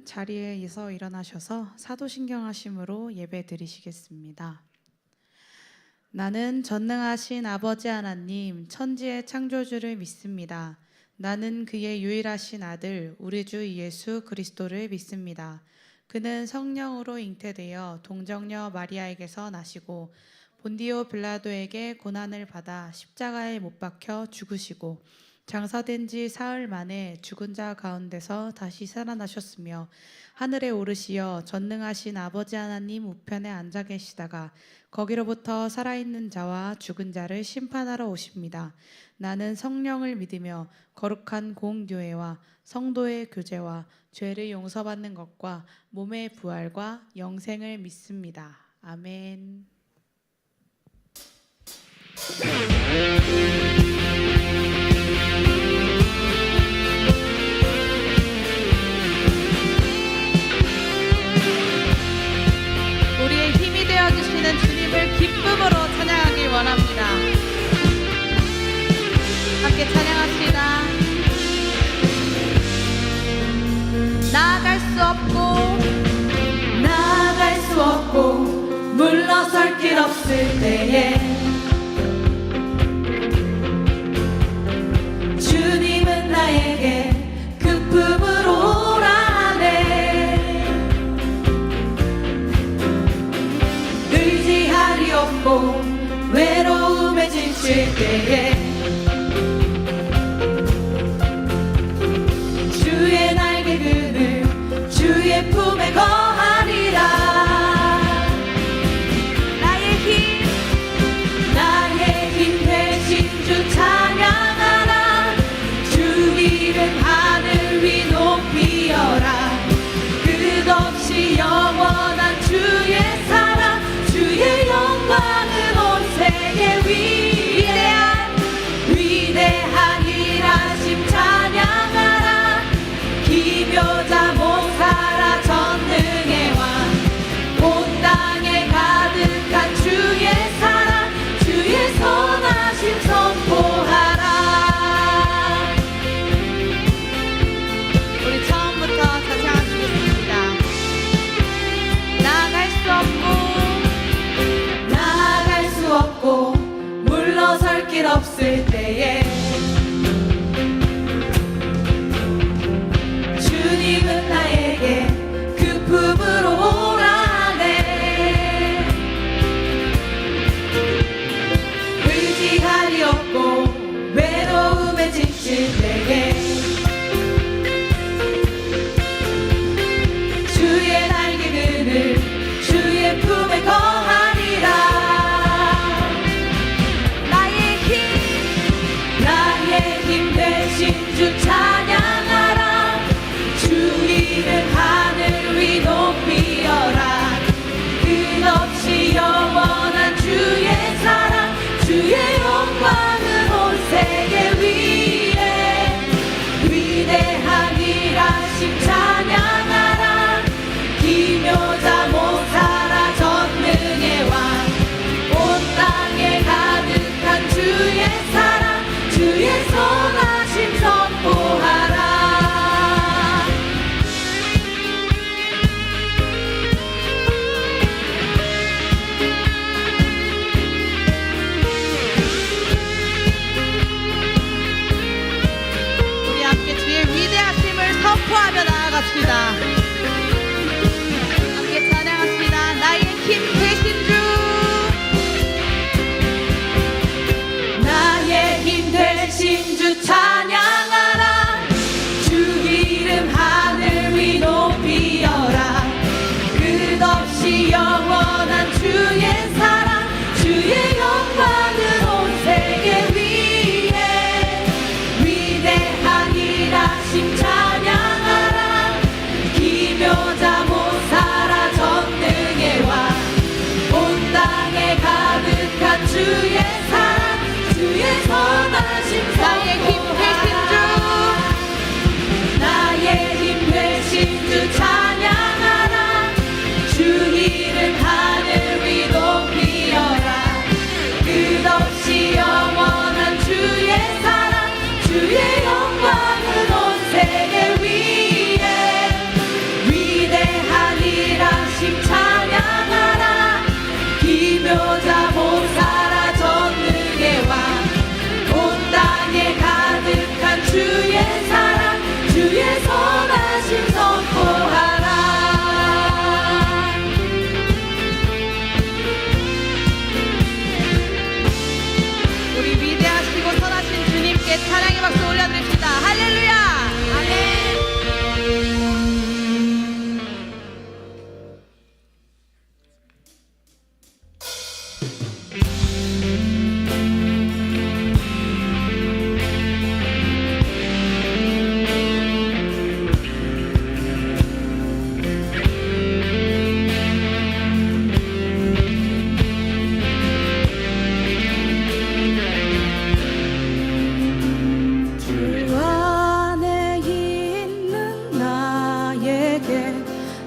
자리에서 일어나셔서 사도신경하심으로 예배 드리시겠습니다. 나는 전능하신 아버지 하나님 천지의 창조주를 믿습니다. 나는 그의 유일하신 아들 우리 주 예수 그리스도를 믿습니다. 그는 성령으로 잉태되어 동정녀 마리아에게서 나시고 본디오 빌라도에게 고난을 받아 십자가에 못 박혀 죽으시고 장사된 지 사흘 만에 죽은 자 가운데서 다시 살아나셨으며 하늘에 오르시어 전능하신 아버지 하나님 우편에 앉아 계시다가 거기로부터 살아있는 자와 죽은 자를 심판하러 오십니다. 나는 성령을 믿으며 거룩한 공교회와 성도의 교제와 죄를 용서받는 것과 몸의 부활과 영생을 믿습니다. 아멘. 우리의 힘이 되어주시는 주님을 기쁨으로 찬양하길 원합니다. 함께 찬양합시다. 나아갈 수 없고 물러설 길 없을 때에 주님은 나에게 그 품으로 오라 하네. 의지할 리 없고 외로움에 지칠 때에 주의 날개 그늘 주의 품에 거하리라. 나의 힘 대신 주 찬양하라. 주 이름 하늘 위 높이어라. 끝없이 영원한 주의 사랑 주의 영광은 온 세계 위대한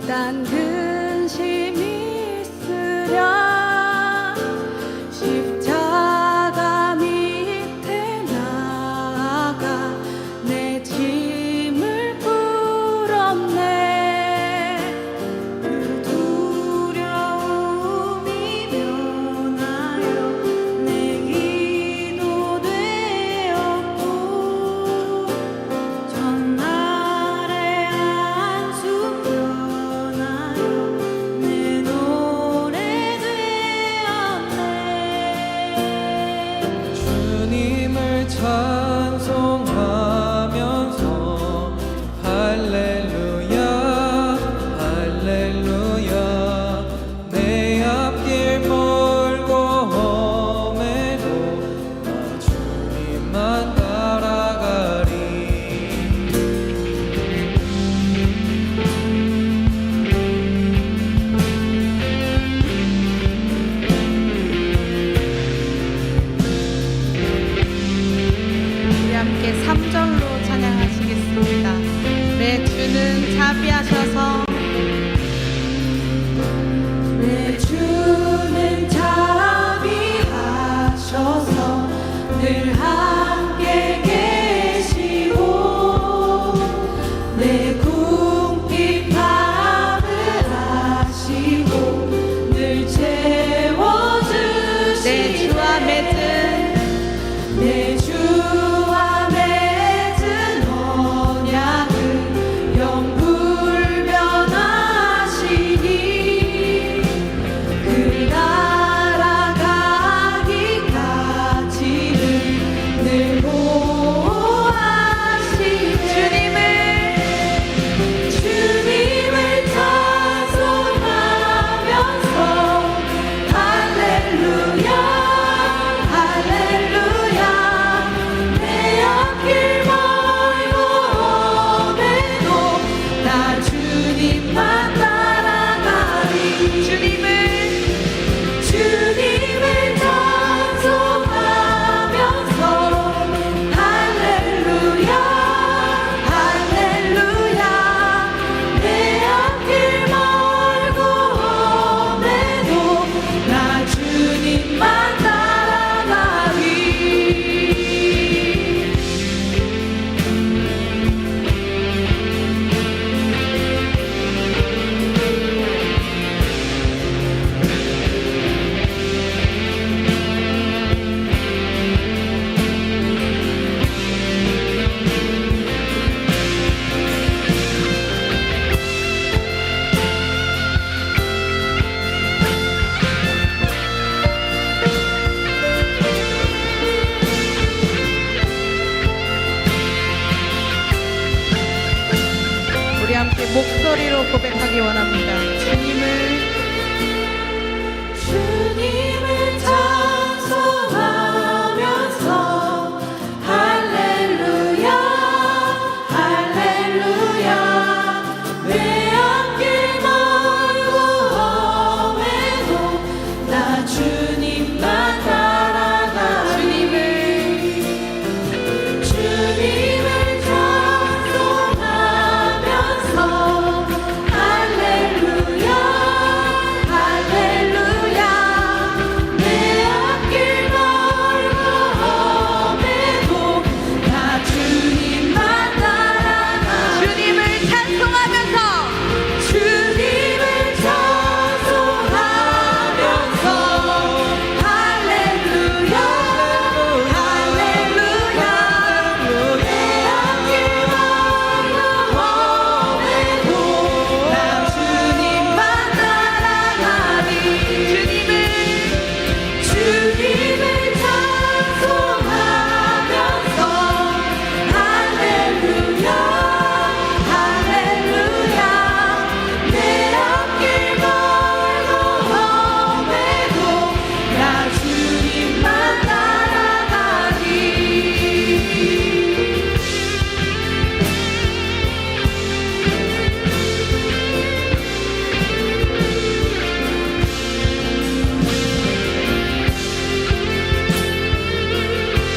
딴 근심이 있으랴 십자가 밑에 나아가 내 짐을 풀었네. 그 두려움이 변하여 내 기도 되었고 전날의 한숨 변하여 내 노래 되었네. 주님을 찬송하면서 할렐루야 할렐루야 내 앞길 멀고 험해도 나 주님만 따라가리. 우리 함께 3절로 찬양하시겠습니다. 내 주는 자비하셔서 내 주는 자비하셔서 늘 함께 계시고 내 궁핍함을 아시고 늘 채워주시네. 내 주와 맺은 언약은 영불변하시니 그 날아가기까지는 늘 보호하시네. 주님을 찬송하면서 할렐루야 할렐루야 내 앞길 멀고 험해도 나 주님만 따라가리. 주님을 찬송하면서 할렐루야 할렐루야 내 앞길 멀고 험해도 나 주님만 따라가리. 우리 함께 목소리로 고백하기 원합니다. 주님을 찬송하면서 할렐루야 할렐루야 내 앞길 멀고 험해도 나 주님만 따라가. 주님을 찬송하면서 할렐루야 할렐루야 내 앞길 멀고 험해도 나 주님만 따라가. 주님을 찬송하면서 할렐루야 할렐루야 내 앞길 멀고 험해도 나 주님만 따라가리. 주님을 찬송하면서 할렐루야 할렐루야 내 앞길 멀고 험해도 나 주님만 따라가리.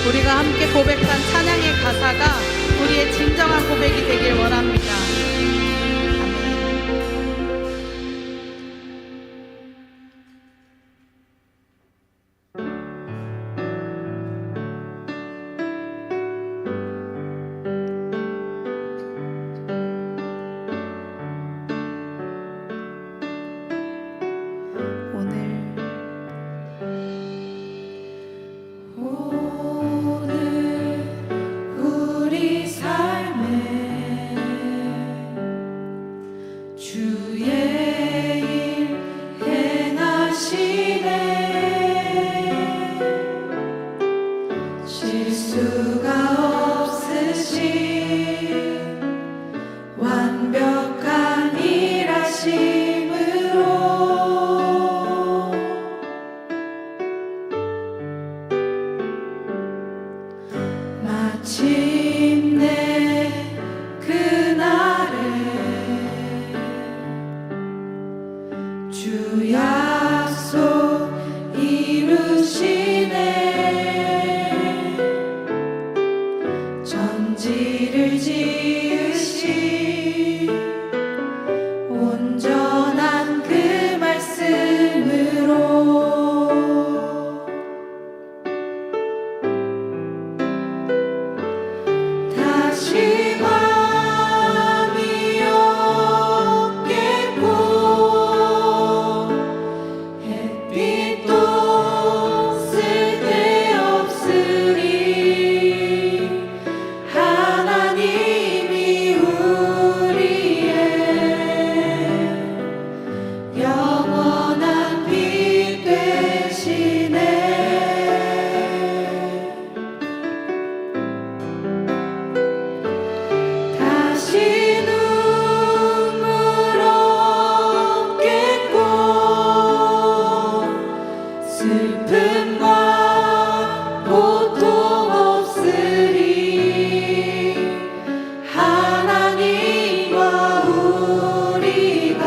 우리가 함께 고백한 찬양의 가사가 우리의 진정한 고백이 되길 원합니다. 아멘. 주의 일 행하시네 실수가 없으신 완벽한 일하심으로 마침내 그날에 주 약속 이루시네 전지를 지으시 온전한 그 말씀으로 다시 밤이 없겠고 햇빛도 쓸데없으리 하나님이 우리의 영원한 빛 되시네 다시 눈물 없겠고 슬픔과 고통 없으리 하나님과 우리가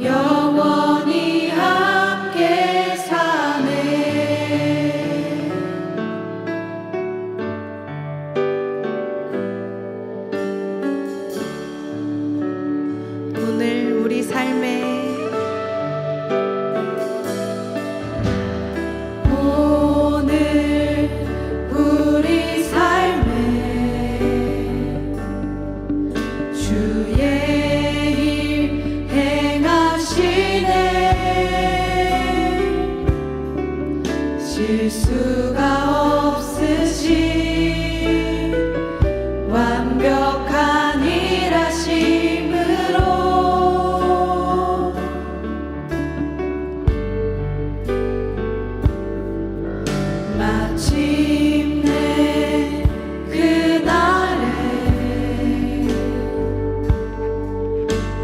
영원히 함께 사네 오늘 우리 삶에 오늘 우리 삶에 주의 일 행하시네 실수가 없으신 완벽한 일하심으로 마침내 그날에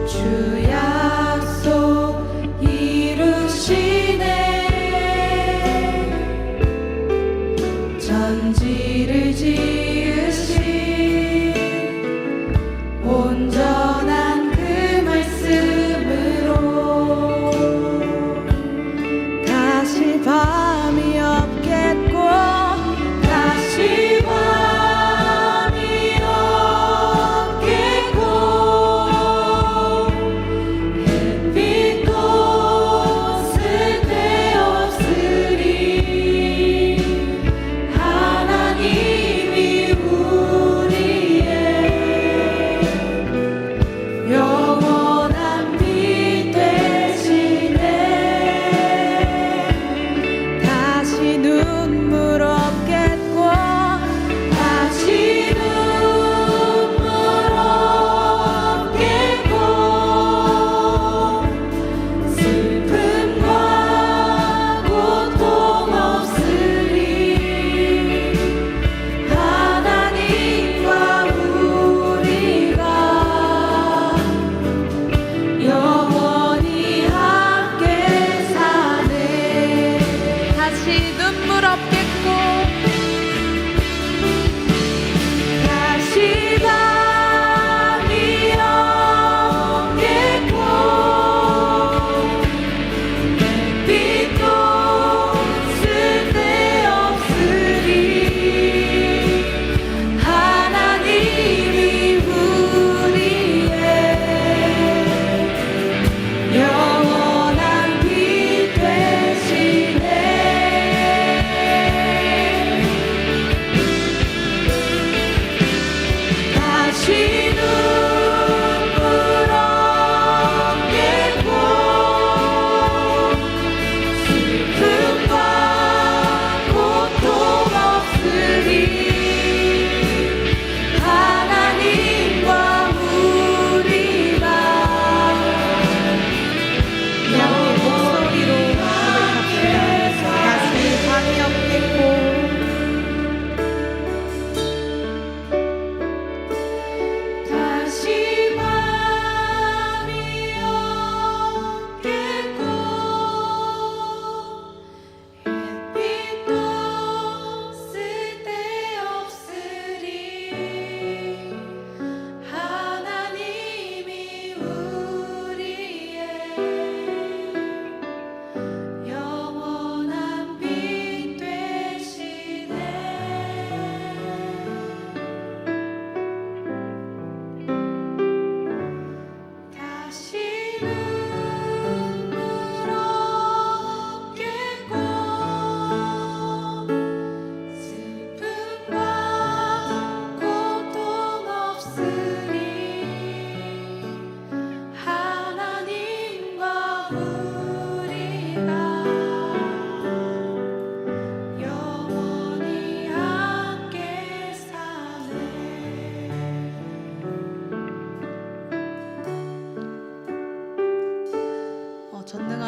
주 약속 이루시네 전지를 지으신 온전한 그 말씀으로 다시 밤이 없겠고 다시 밤이 없겠고 햇빛도 쓸데없으리 하나님이 우리의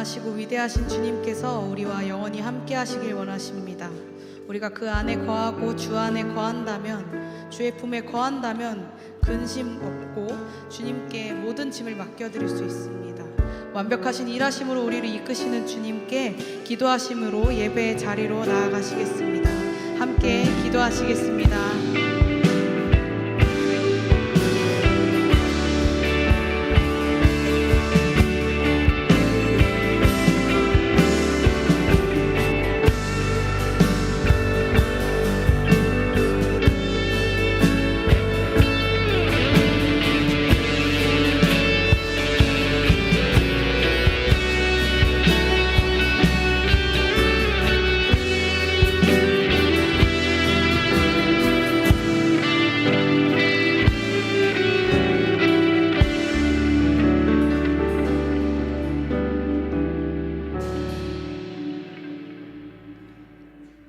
전능하시고 위대하신 주님께서 우리와 영원히 함께 하시길 원하십니다. 우리가 그 안에 거하고 주 안에 거한다면, 주의 품에 거한다면 근심 없고 주님께 모든 짐을 맡겨드릴 수 있습니다. 완벽하신 일하심으로 우리를 이끄시는 주님께 기도하심으로 예배의 자리로 나아가시겠습니다. 함께 기도하시겠습니다.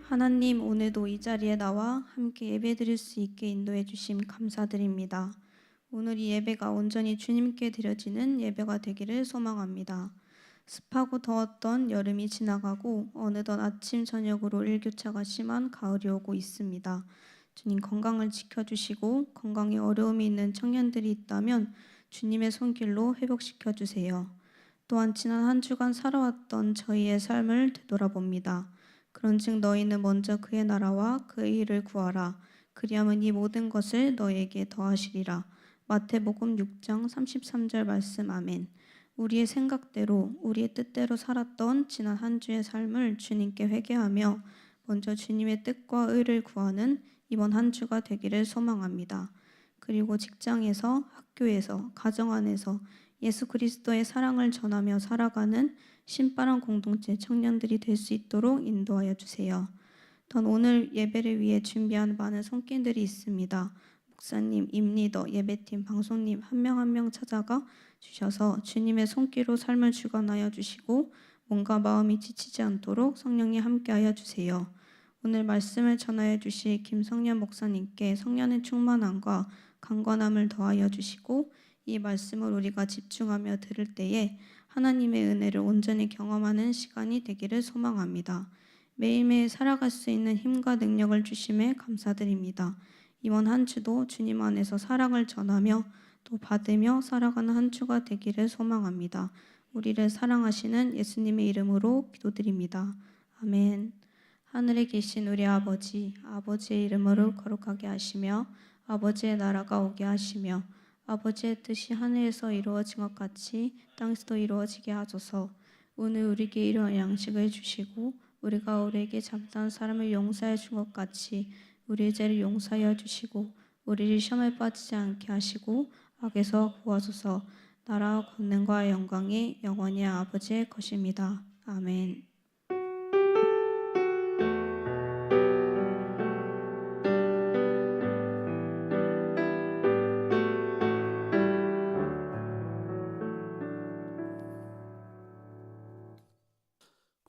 하나님, 오늘도 이 자리에 나와 함께 예배드릴 수 있게 인도해 주심 감사드립니다. 오늘 이 예배가 온전히 주님께 드려지는 예배가 되기를 소망합니다. 습하고 더웠던 여름이 지나가고 어느덧 아침 저녁으로 일교차가 심한 가을이 오고 있습니다. 주님 건강을 지켜주시고 건강에 어려움이 있는 청년들이 있다면 주님의 손길로 회복시켜 주세요. 또한 지난 한 주간 살아왔던 저희의 삶을 되돌아봅니다. 그런즉 너희는 먼저 그의 나라와 그의 일을 구하라. 그리하면 이 모든 것을 너희에게 더하시리라. 마태복음 6장 33절 말씀. 아멘. 우리의 생각대로 우리의 뜻대로 살았던 지난 한 주의 삶을 주님께 회개하며 먼저 주님의 뜻과 의를 구하는 이번 한 주가 되기를 소망합니다. 그리고 직장에서, 학교에서, 가정 안에서 예수 그리스도의 사랑을 전하며 살아가는 신바람 공동체 청년들이 될 수 있도록 인도하여 주세요. 전 오늘 예배를 위해 준비한 많은 손길들이 있습니다. 목사님, 임리더, 예배팀, 방송님 한 명 한 명 찾아가 주셔서 주님의 손길로 삶을 주관하여 주시고 몸과 마음이 지치지 않도록 성령이 함께하여 주세요. 오늘 말씀을 전하여 주실 김성년 목사님께 성령의 충만함과 강건함을 더하여 주시고 이 말씀을 우리가 집중하며 들을 때에 하나님의 은혜를 온전히 경험하는 시간이 되기를 소망합니다. 매일매일 살아갈 수 있는 힘과 능력을 주심에 감사드립니다. 이번 한 주도 주님 안에서 사랑을 전하며 또 받으며 살아가는 한 주가 되기를 소망합니다. 우리를 사랑하시는 예수님의 이름으로 기도드립니다. 아멘. 하늘에 계신 우리 아버지, 아버지의 이름으로 거룩하게 하시며 아버지의 나라가 오게 하시며 아버지의 뜻이 하늘에서 이루어진 것 같이 땅에서도 이루어지게 하소서. 오늘 우리에게 일용할 양식을 주시고 우리가 우리에게 잘못한 사람을 용서해 준 것 같이 우리의 죄를 용서하여 주시고 우리를 시험에 빠지지 않게 하시고 악에서 구하소서. 나라와 권능과 영광이 영원히 아버지의 것입니다. 아멘.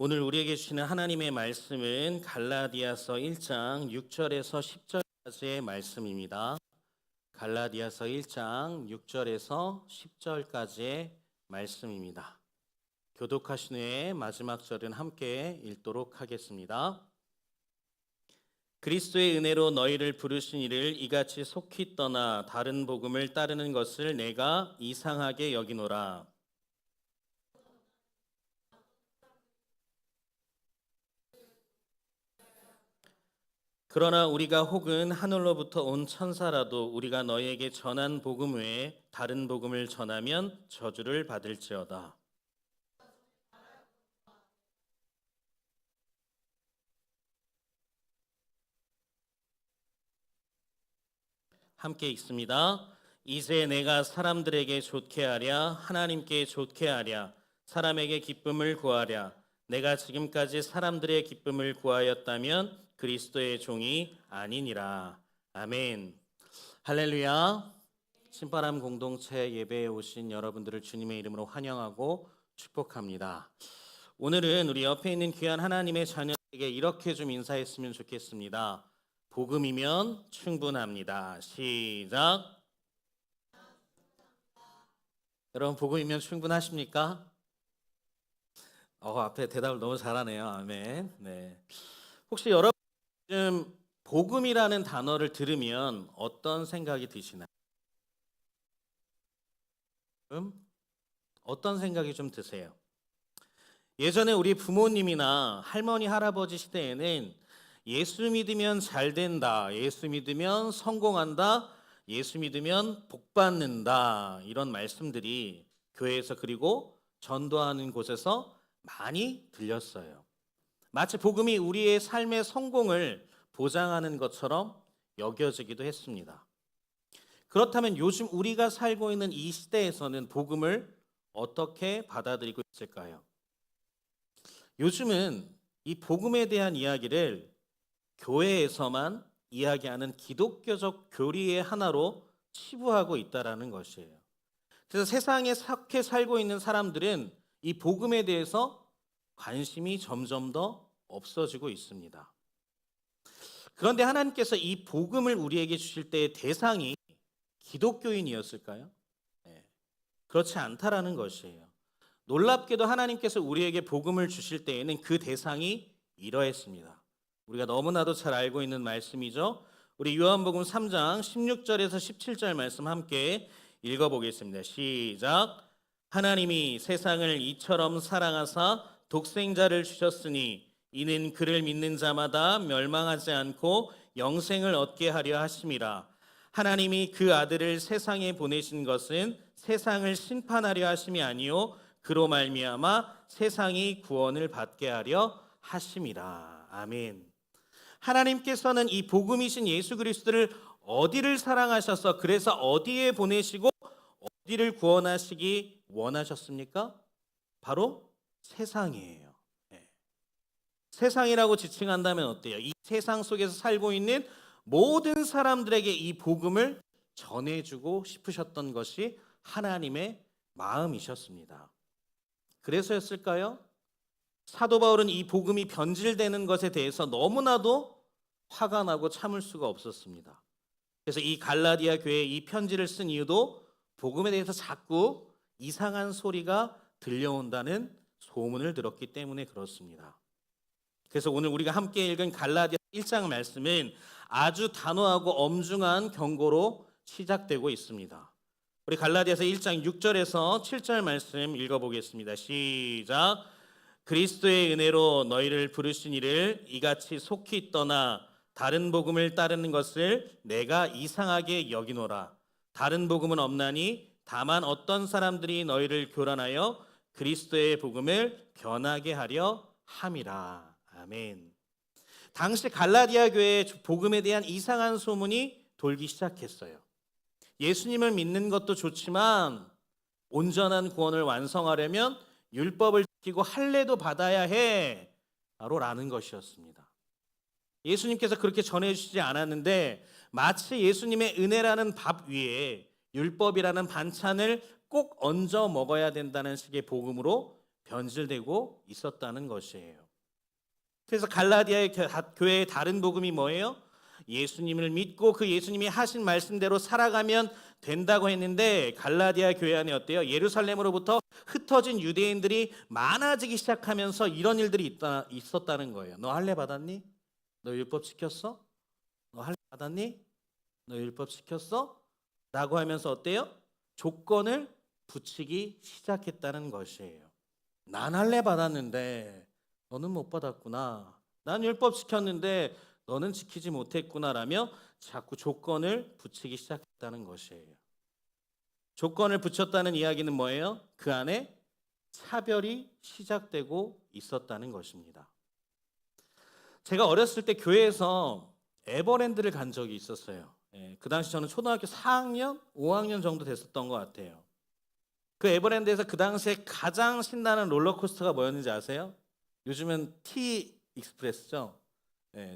오늘 우리에게 주시는 하나님의 말씀은 갈라디아서 1장 6절에서 10절까지의 말씀입니다. 갈라디아서 1장 6절에서 10절까지의 말씀입니다. 교독하신 후에 마지막 절은 함께 읽도록 하겠습니다. 그리스도의 은혜로 너희를 부르신 이를 이같이 속히 떠나 다른 복음을 따르는 것을 내가 이상하게 여기노라. 그러나 우리가 혹은 하늘로부터 온 천사라도 우리가 너희에게 전한 복음 외에 다른 복음을 전하면 저주를 받을지어다. 함께 읽습니다. 이제 내가 사람들에게 좋게 하랴 하나님께 좋게 하랴 사람에게 기쁨을 구하랴 내가 지금까지 사람들의 기쁨을 구하였다면 그리스도의 종이 아니니라. 아멘. 할렐루야. 신바람 공동체 예배에 오신 여러분들을 주님의 이름으로 환영하고 축복합니다. 오늘은 우리 옆에 있는 귀한 하나님의 자녀에게 이렇게 좀 인사했으면 좋겠습니다. 복음이면 충분합니다. 시작. 여러분 복음이면 충분하십니까? 앞에 대답을 너무 잘하네요. 아멘. 네. 혹시 여러분 좀 복음이라는 단어를 들으면 어떤 생각이 드시나요? 어떤 생각이 좀 드세요? 예전에 우리 부모님이나 할머니, 할아버지 시대에는 예수 믿으면 잘 된다, 예수 믿으면 성공한다, 예수 믿으면 복 받는다, 이런 말씀들이 교회에서 그리고 전도하는 곳에서 많이 들렸어요. 마치 복음이 우리의 삶의 성공을 보장하는 것처럼 여겨지기도 했습니다. 그렇다면 요즘 우리가 살고 있는 이 시대에서는 복음을 어떻게 받아들이고 있을까요? 요즘은 이 복음에 대한 이야기를 교회에서만 이야기하는 기독교적 교리의 하나로 치부하고 있다라는 것이에요. 그래서 세상에 속해 살고 있는 사람들은 이 복음에 대해서 관심이 점점 더 없어지고 있습니다. 그런데 하나님께서 이 복음을 우리에게 주실 때의 대상이 기독교인이었을까요? 네, 그렇지 않다라는 것이에요. 놀랍게도 하나님께서 우리에게 복음을 주실 때에는 그 대상이 이러했습니다. 우리가 너무나도 잘 알고 있는 말씀이죠. 우리 요한복음 3장 16절에서 17절 말씀 함께 읽어보겠습니다. 시작. 하나님이 세상을 이처럼 사랑하사 독생자를 주셨으니 이는 그를 믿는 자마다 멸망하지 않고 영생을 얻게 하려 하심이라. 하나님이 그 아들을 세상에 보내신 것은 세상을 심판하려 하심이 아니요 그로 말미암아 세상이 구원을 받게 하려 하심이라. 아멘. 하나님께서는 이 복음이신 예수 그리스도를 어디를 사랑하셔서 그래서 어디에 보내시고 어디를 구원하시기 원하셨습니까? 바로 세상이에요. 네. 세상이라고 지칭한다면 어때요? 이 세상 속에서 살고 있는 모든 사람들에게 이 복음을 전해주고 싶으셨던 것이 하나님의 마음이셨습니다. 그래서였을까요? 사도 바울은 이 복음이 변질되는 것에 대해서 너무나도 화가 나고 참을 수가 없었습니다. 그래서 이 갈라디아 교회에 이 편지를 쓴 이유도 복음에 대해서 자꾸 이상한 소리가 들려온다는 소문을 들었기 때문에 그렇습니다. 그래서 오늘 우리가 함께 읽은 갈라디아 1장 말씀은 아주 단호하고 엄중한 경고로 시작되고 있습니다. 우리 갈라디아서 1장 6절에서 7절 말씀 읽어보겠습니다. 시작. 그리스도의 은혜로 너희를 부르신 이를 이같이 속히 떠나 다른 복음을 따르는 것을 내가 이상하게 여기노라. 다른 복음은 없나니 다만 어떤 사람들이 너희를 교란하여 그리스도의 복음을 변하게 하려 함이라. 아멘. 당시 갈라디아 교회의 복음에 대한 이상한 소문이 돌기 시작했어요. 예수님을 믿는 것도 좋지만 온전한 구원을 완성하려면 율법을 지키고 할례도 받아야 해. 바로 라는 것이었습니다. 예수님께서 그렇게 전해주시지 않았는데 마치 예수님의 은혜라는 밥 위에 율법이라는 반찬을 꼭 얹어 먹어야 된다는 식의 복음으로 변질되고 있었다는 것이에요. 그래서 갈라디아의 교회의 다른 복음이 뭐예요? 예수님을 믿고 그 예수님이 하신 말씀대로 살아가면 된다고 했는데 갈라디아 교회 안에 어때요? 예루살렘으로부터 흩어진 유대인들이 많아지기 시작하면서 이런 일들이 있었다는 거예요. 너 할례 받았니? 너 율법 지켰어? 너 할례 받았니? 너 율법 지켰어? 라고 하면서 어때요? 조건을 붙이기 시작했다는 것이에요. 난 할례 받았는데 너는 못 받았구나. 난 율법 지켰는데 너는 지키지 못했구나라며 자꾸 조건을 붙이기 시작했다는 것이에요. 조건을 붙였다는 이야기는 뭐예요? 그 안에 차별이 시작되고 있었다는 것입니다. 제가 어렸을 때 교회에서 에버랜드를 간 적이 있었어요. 그 당시 저는 초등학교 4학년, 5학년 정도 됐었던 것 같아요. 그 에버랜드에서 그 당시에 가장 신나는 롤러코스터가 뭐였는지 아세요? 요즘은 T 익스프레스죠.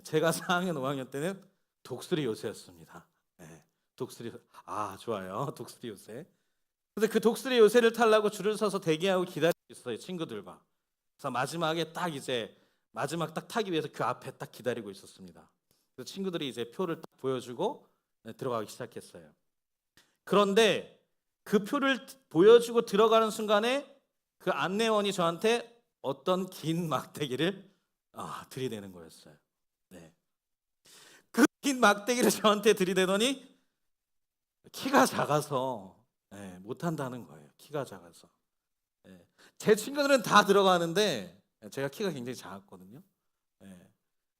제가 4학년, 5학년 때는 독수리 요새였습니다. 독수리, 좋아요. 독수리 요새. 근데 그 독수리 요새를 타려고 줄을 서서 대기하고 기다리고 있어요, 친구들과. 그래서 마지막에 딱 이제 마지막 딱 타기 위해서 그 앞에 딱 기다리고 있었습니다. 그래서 친구들이 이제 표를 딱 보여주고 들어가기 시작했어요. 그런데 그 표를 보여주고 들어가는 순간에 그 안내원이 저한테 어떤 긴 막대기를 들이대는 거였어요. 네. 그 긴 막대기를 저한테 들이대더니 키가 작아서 못한다는 거예요. 키가 작아서. 제 친구들은 다 들어가는데 제가 키가 굉장히 작았거든요.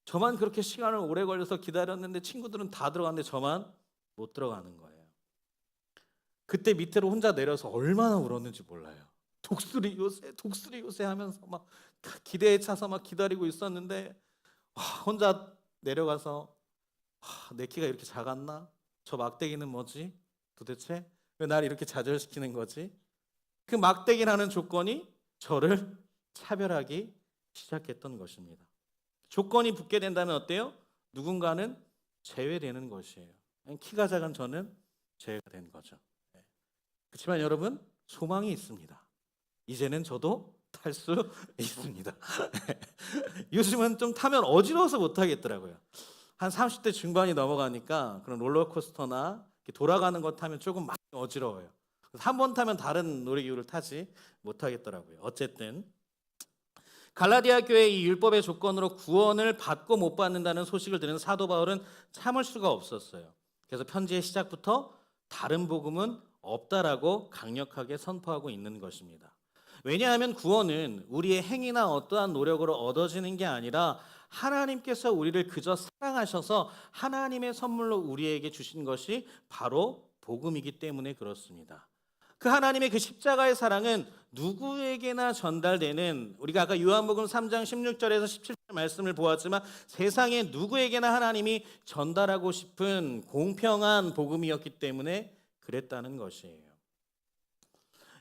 저만 그렇게 시간을 오래 걸려서 기다렸는데 친구들은 다 들어갔는데 저만 못 들어가는 거예요. 그때 밑으로 혼자 내려서 얼마나 울었는지 몰라요. 독수리 요새 하면서 막 기대에 차서 막 기다리고 있었는데 혼자 내려가서 내 키가 이렇게 작았나? 저 막대기는 뭐지? 도대체 왜 날 이렇게 좌절시키는 거지? 그 막대기라는 조건이 저를 차별하기 시작했던 것입니다. 조건이 붙게 된다면 어때요? 누군가는 제외되는 것이에요. 키가 작은 저는 제외가 된 거죠. 그렇지만 여러분, 소망이 있습니다. 이제는 저도 탈 수 있습니다. 요즘은 좀 타면 어지러워서 못 하겠더라고요. 한 30대 중반이 넘어가니까 그런 롤러코스터나 돌아가는 거 타면 조금 많이 어지러워요. 한 번 타면 다른 놀이기구를 타지 못하겠더라고요. 어쨌든 갈라디아 교회의 이 율법의 조건으로 구원을 받고 못 받는다는 소식을 들은 사도 바울은 참을 수가 없었어요. 그래서 편지의 시작부터 다른 복음은 없다라고 강력하게 선포하고 있는 것입니다. 왜냐하면 구원은 우리의 행위나 어떠한 노력으로 얻어지는 게 아니라 하나님께서 우리를 그저 사랑하셔서 하나님의 선물로 우리에게 주신 것이 바로 복음이기 때문에 그렇습니다. 그 하나님의 그 십자가의 사랑은 누구에게나 전달되는, 우리가 아까 요한복음 3장 16절에서 17절 말씀을 보았지만 세상에 누구에게나 하나님이 전달하고 싶은 공평한 복음이었기 때문에 그랬다는 것이에요.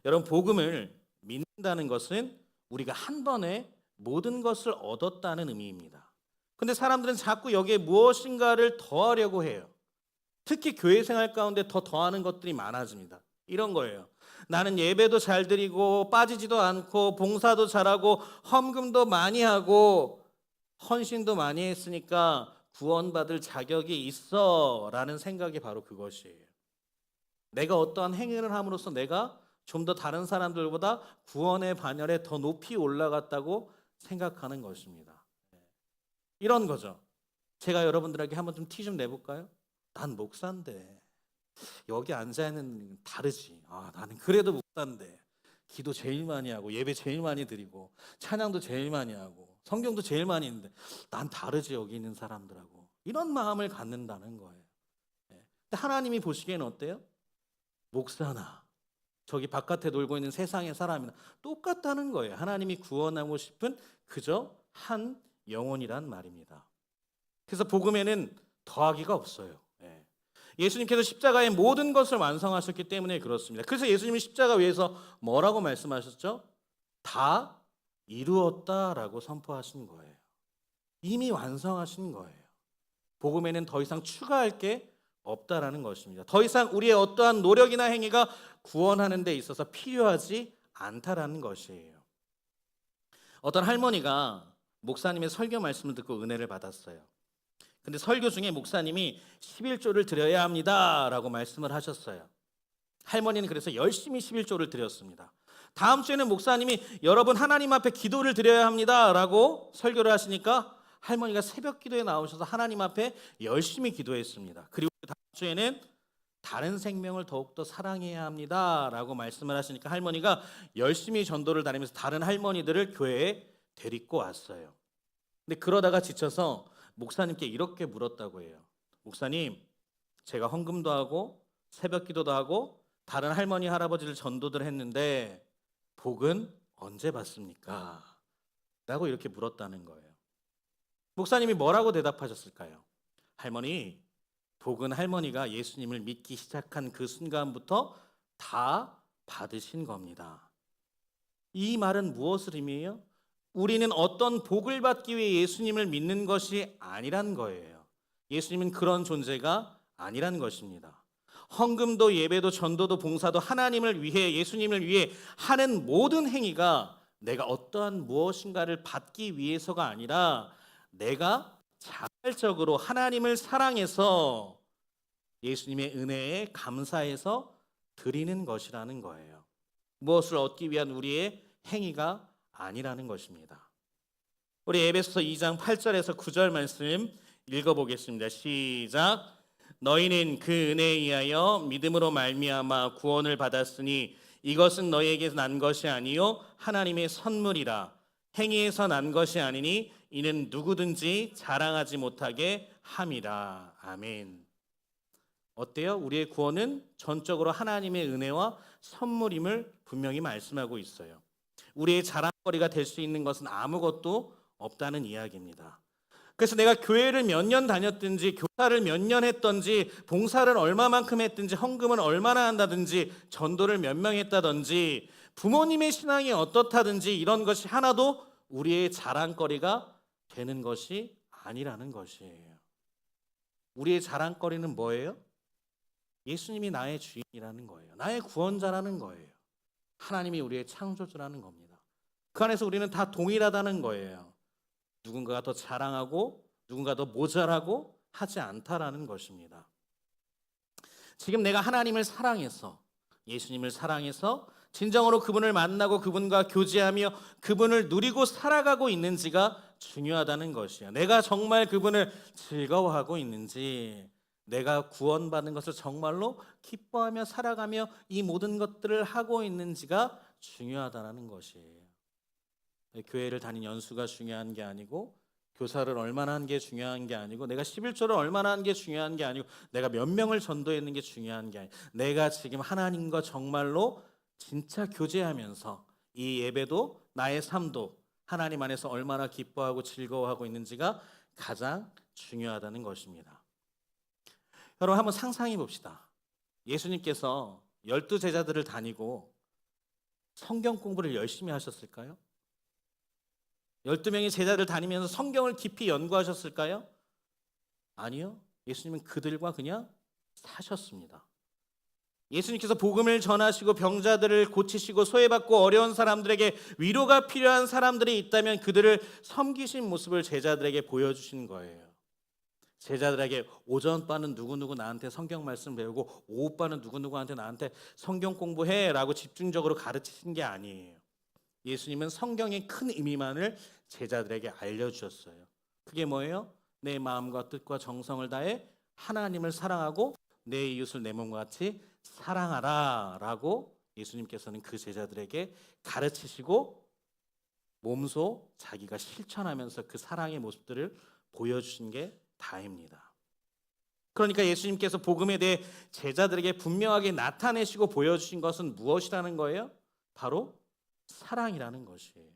여러분, 복음을 믿는다는 것은 우리가 한 번에 모든 것을 얻었다는 의미입니다. 근데 사람들은 자꾸 여기에 무엇인가를 더하려고 해요. 특히 교회 생활 가운데 더하는 것들이 많아집니다. 이런 거예요. 나는 예배도 잘 드리고 빠지지도 않고 봉사도 잘하고 헌금도 많이 하고 헌신도 많이 했으니까 구원받을 자격이 있어 라는 생각이 바로 그것이에요. 내가 어떠한 행위를 함으로써 내가 좀 더 다른 사람들보다 구원의 반열에 더 높이 올라갔다고 생각하는 것입니다. 이런 거죠. 제가 여러분들에게 한번 좀 티 좀 내볼까요? 난 목사인데 여기 앉아있는 다르지. 나는 그래도 목사인데 기도 제일 많이 하고 예배 제일 많이 드리고 찬양도 제일 많이 하고 성경도 제일 많이 읽는데 난 다르지 여기 있는 사람들하고. 이런 마음을 갖는다는 거예요. 근데 하나님이 보시기에는 어때요? 목사나 저기 바깥에 놀고 있는 세상의 사람이나 똑같다는 거예요. 하나님이 구원하고 싶은 그저 한 영혼이란 말입니다. 그래서 복음에는 더하기가 없어요. 예수님께서 십자가의 모든 것을 완성하셨기 때문에 그렇습니다. 그래서 예수님이 십자가 위에서 뭐라고 말씀하셨죠? 다 이루었다라고 선포하신 거예요. 이미 완성하신 거예요. 복음에는 더 이상 추가할 게 없다라는 것입니다. 더 이상 우리의 어떠한 노력이나 행위가 구원하는 데 있어서 필요하지 않다라는 것이에요. 어떤 할머니가 목사님의 설교 말씀을 듣고 은혜를 받았어요. 근데 설교 중에 목사님이 11조를 드려야 합니다라고 말씀을 하셨어요. 할머니는 그래서 열심히 11조를 드렸습니다. 다음 주에는 목사님이 여러분 하나님 앞에 기도를 드려야 합니다라고 설교를 하시니까 할머니가 새벽 기도에 나오셔서 하나님 앞에 열심히 기도했습니다. 그리고 다음 주에는 다른 생명을 더욱더 사랑해야 합니다라고 말씀을 하시니까 할머니가 열심히 전도를 다니면서 다른 할머니들을 교회에 데리고 왔어요. 근데 그러다가 지쳐서 목사님께 이렇게 물었다고 해요. 목사님, 제가 헌금도 하고 새벽 기도도 하고 다른 할머니 할아버지를 전도들 했는데 복은 언제 받습니까? 라고 이렇게 물었다는 거예요. 목사님이 뭐라고 대답하셨을까요? 할머니, 복은 할머니가 예수님을 믿기 시작한 그 순간부터 다 받으신 겁니다. 이 말은 무엇을 의미해요? 우리는 어떤 복을 받기 위해 예수님을 믿는 것이 아니란 거예요. 예수님은 그런 존재가 아니란 것입니다. 헌금도 예배도 전도도 봉사도 하나님을 위해 예수님을 위해 하는 모든 행위가 내가 어떠한 무엇인가를 받기 위해서가 아니라 내가 자발적으로 하나님을 사랑해서 예수님의 은혜에 감사해서 드리는 것이라는 거예요. 무엇을 얻기 위한 우리의 행위가 아니라는 것입니다. 우리 에베소서 2장 8절에서 9절 말씀 읽어보겠습니다. 시작. 너희는 그 은혜에 의하여 믿음으로 말미암아 구원을 받았으니 이것은 너희에게서 난 것이 아니요 하나님의 선물이라. 행위에서 난 것이 아니니 이는 누구든지 자랑하지 못하게 함이라. 아멘. 어때요? 우리의 구원은 전적으로 하나님의 은혜와 선물임을 분명히 말씀하고 있어요. 우리의 자랑거리가 될 수 있는 것은 아무것도 없다는 이야기입니다. 그래서 내가 교회를 몇 년 다녔든지 교사를 몇 년 했든지 봉사를 얼마만큼 했든지 헌금을 얼마나 한다든지 전도를 몇 명 했다든지 부모님의 신앙이 어떻다든지 이런 것이 하나도 우리의 자랑거리가 되는 것이 아니라는 것이에요. 우리의 자랑거리는 뭐예요? 예수님이 나의 주인이라는 거예요. 나의 구원자라는 거예요. 하나님이 우리의 창조주라는 겁니다. 그 안에서 우리는 다 동일하다는 거예요. 누군가가 더 자랑하고 누군가 더 모자라고 하지 않다라는 것입니다. 지금 내가 하나님을 사랑해서 예수님을 사랑해서 진정으로 그분을 만나고 그분과 교제하며 그분을 누리고 살아가고 있는지가 중요하다는 것이에요. 내가 정말 그분을 즐거워하고 있는지, 내가 구원받은 것을 정말로 기뻐하며 살아가며 이 모든 것들을 하고 있는지가 중요하다는 것이에요. 교회를 다닌 연수가 중요한 게 아니고 교사를 얼마나 한 게 중요한 게 아니고 내가 11조를 얼마나 한 게 중요한 게 아니고 내가 몇 명을 전도했는 게 중요한 게 아니고 내가 지금 하나님과 정말로 진짜 교제하면서 이 예배도 나의 삶도 하나님 안에서 얼마나 기뻐하고 즐거워하고 있는지가 가장 중요하다는 것입니다. 여러분 한번 상상해 봅시다. 예수님께서 12제자들을 다니고 성경 공부를 열심히 하셨을까요? 12명의 제자들 다니면서 성경을 깊이 연구하셨을까요? 아니요. 예수님은 그들과 그냥 사셨습니다. 예수님께서 복음을 전하시고 병자들을 고치시고 소외받고 어려운 사람들에게 위로가 필요한 사람들이 있다면 그들을 섬기신 모습을 제자들에게 보여주신 거예요. 제자들에게 오전바는 누구누구 나한테 성경 말씀 배우고 오후바는 누구누구한테 나한테 성경 공부해 라고 집중적으로 가르치신 게 아니에요. 예수님은 성경의 큰 의미만을 제자들에게 알려주셨어요. 그게 뭐예요? 내 마음과 뜻과 정성을 다해 하나님을 사랑하고 내 이웃을 내 몸과 같이 사랑하라 라고 예수님께서는 그 제자들에게 가르치시고 몸소 자기가 실천하면서 그 사랑의 모습들을 보여주신 게 다입니다. 그러니까 예수님께서 복음에 대해 제자들에게 분명하게 나타내시고 보여주신 것은 무엇이라는 거예요? 바로 사랑이라는 것이에요.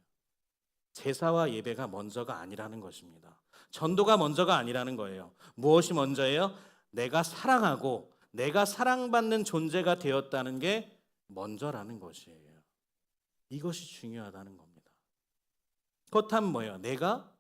제사와 예배가 먼저가 아니라는 것입니다. 전도가 먼저가 아니라는 거예요. 무엇이 먼저예요? 내가 사랑하고 내가 사랑받는 존재가 되었다는 게 먼저라는 것이에요. 이것이 중요하다는 겁니다. 그렇다면 뭐예요? 내가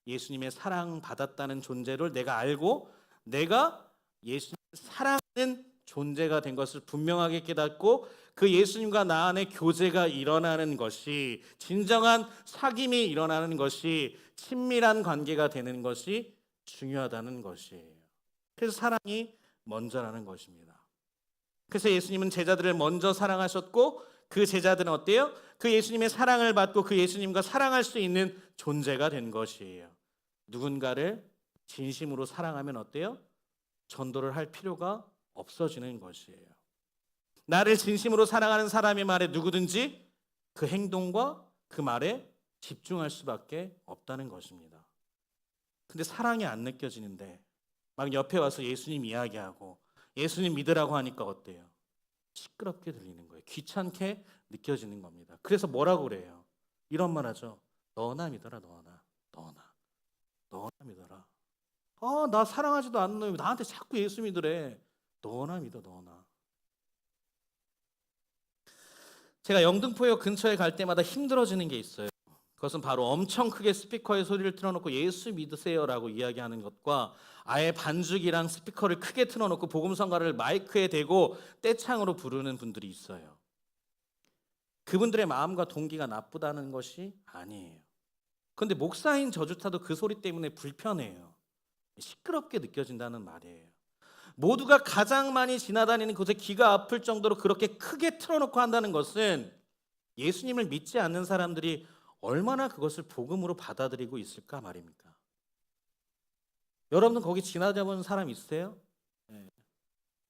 예수님의 사랑받았다는 존재를 내가 알고 내가 예수님을 사랑하는 존재가 된 것을 분명하게 깨닫고 그 예수님과 나 안에 교제가 일어나는 것이 진정한 사귐이 일어나는 것이 친밀한 관계가 되는 것이 중요하다는 것이에요. 그래서 사랑이 먼저라는 것입니다. 그래서 예수님은 제자들을 먼저 사랑하셨고 그 제자들은 어때요? 그 예수님의 사랑을 받고 그 예수님과 사랑할 수 있는 존재가 된 것이에요. 누군가를 진심으로 사랑하면 어때요? 전도를 할 필요가 없어지는 것이에요. 나를 진심으로 사랑하는 사람의 말에 누구든지 그 행동과 그 말에 집중할 수밖에 없다는 것입니다. 근데 사랑이 안 느껴지는데 막 옆에 와서 예수님 이야기하고 예수님 믿으라고 하니까 어때요? 시끄럽게 들리는 거예요. 귀찮게 느껴지는 겁니다. 그래서 뭐라고 그래요? 이런 말 하죠. 너나 믿어라. 너나 믿어라. 나 사랑하지도 않는 놈이 나한테 자꾸 예수 믿으래. 너나 믿어. 제가 영등포역 근처에 갈 때마다 힘들어지는 게 있어요. 그것은 바로 엄청 크게 스피커에 소리를 틀어놓고 예수 믿으세요라고 이야기하는 것과 아예 반죽이랑 스피커를 크게 틀어놓고 복음성가를 마이크에 대고 떼창으로 부르는 분들이 있어요. 그분들의 마음과 동기가 나쁘다는 것이 아니에요. 그런데 목사인 저조차도 그 소리 때문에 불편해요. 시끄럽게 느껴진다는 말이에요. 모두가 가장 많이 지나다니는 곳에 귀가 아플 정도로 그렇게 크게 틀어놓고 한다는 것은 예수님을 믿지 않는 사람들이 얼마나 그것을 복음으로 받아들이고 있을까 말입니까? 여러분들 거기 지나다보는 사람 있으세요? 예.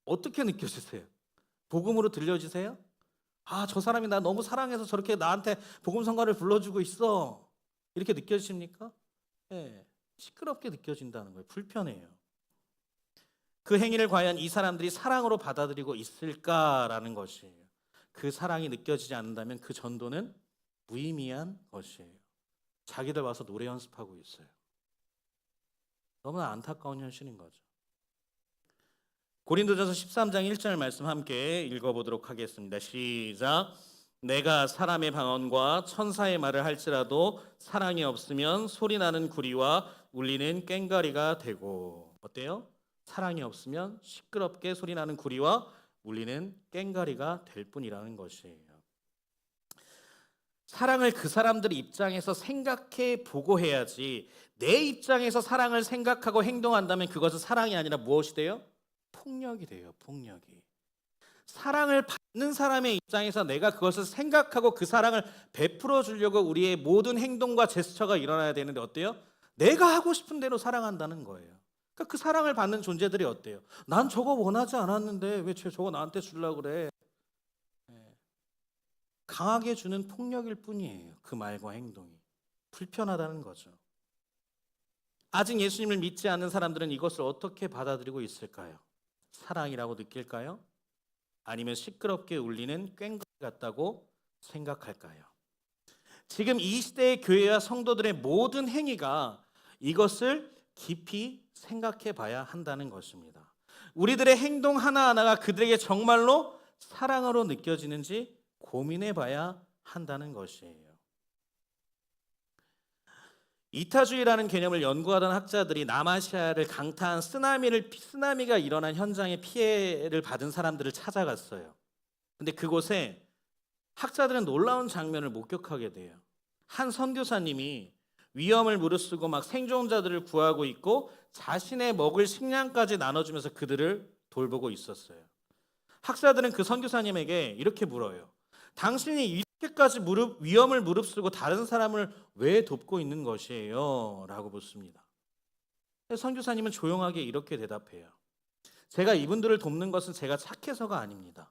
어떻게 느껴지세요? 복음으로 들려지세요? 아, 저 사람이 나 너무 사랑해서 저렇게 나한테 복음 성가를 불러주고 있어. 이렇게 느껴지십니까? 예. 시끄럽게 느껴진다는 거예요. 불편해요. 그 행위를 과연 이 사람들이 사랑으로 받아들이고 있을까라는 것이에요. 그 사랑이 느껴지지 않는다면 그 전도는 무의미한 것이에요. 자기들 와서 노래 연습하고 있어요. 너무나 안타까운 현실인 거죠. 고린도전서 13장 1절 말씀 함께 읽어보도록 하겠습니다. 시작. 내가 사람의 방언과 천사의 말을 할지라도 사랑이 없으면 소리나는 구리와 울리는 꽹과리가 되고, 어때요? 사랑이 없으면 시끄럽게 소리나는 구리와 울리는 꽹과리가 될 뿐이라는 것이에요. 사랑을 그 사람들 입장에서 생각해 보고 해야지, 내 입장에서 사랑을 생각하고 행동한다면 그것은 사랑이 아니라 무엇이 돼요? 폭력이 돼요. 폭력이. 사랑을 받는 사람의 입장에서 내가 그것을 생각하고 그 사랑을 베풀어 주려고 우리의 모든 행동과 제스처가 일어나야 되는데 어때요? 내가 하고 싶은 대로 사랑한다는 거예요. 그러니까 그 사랑을 받는 존재들이 어때요? 난 저거 원하지 않았는데 왜 저거 나한테 주려고 그래? 강하게 주는 폭력일 뿐이에요. 그 말과 행동이. 불편하다는 거죠. 아직 예수님을 믿지 않는 사람들은 이것을 어떻게 받아들이고 있을까요? 사랑이라고 느낄까요? 아니면 시끄럽게 울리는 꽹과리 같다고 생각할까요? 지금 이 시대의 교회와 성도들의 모든 행위가 이것을 깊이 생각해 봐야 한다는 것입니다. 우리들의 행동 하나하나가 그들에게 정말로 사랑으로 느껴지는지 고민해 봐야 한다는 것이에요. 이타주의라는 개념을 연구하던 학자들이 남아시아를 강타한 쓰나미가 일어난 현장에 피해를 받은 사람들을 찾아갔어요. 근데 그곳에 학자들은 놀라운 장면을 목격하게 돼요. 한 선교사님이 위험을 무릅쓰고 막 생존자들을 구하고 있고 자신의 먹을 식량까지 나눠주면서 그들을 돌보고 있었어요. 학자들은 그 선교사님에게 이렇게 물어요. 당신이 이렇게까지 위험을 무릅쓰고 다른 사람을 왜 돕고 있는 것이에요? 라고 묻습니다. 선교사님은 조용하게 이렇게 대답해요. 제가 이분들을 돕는 것은 제가 착해서가 아닙니다.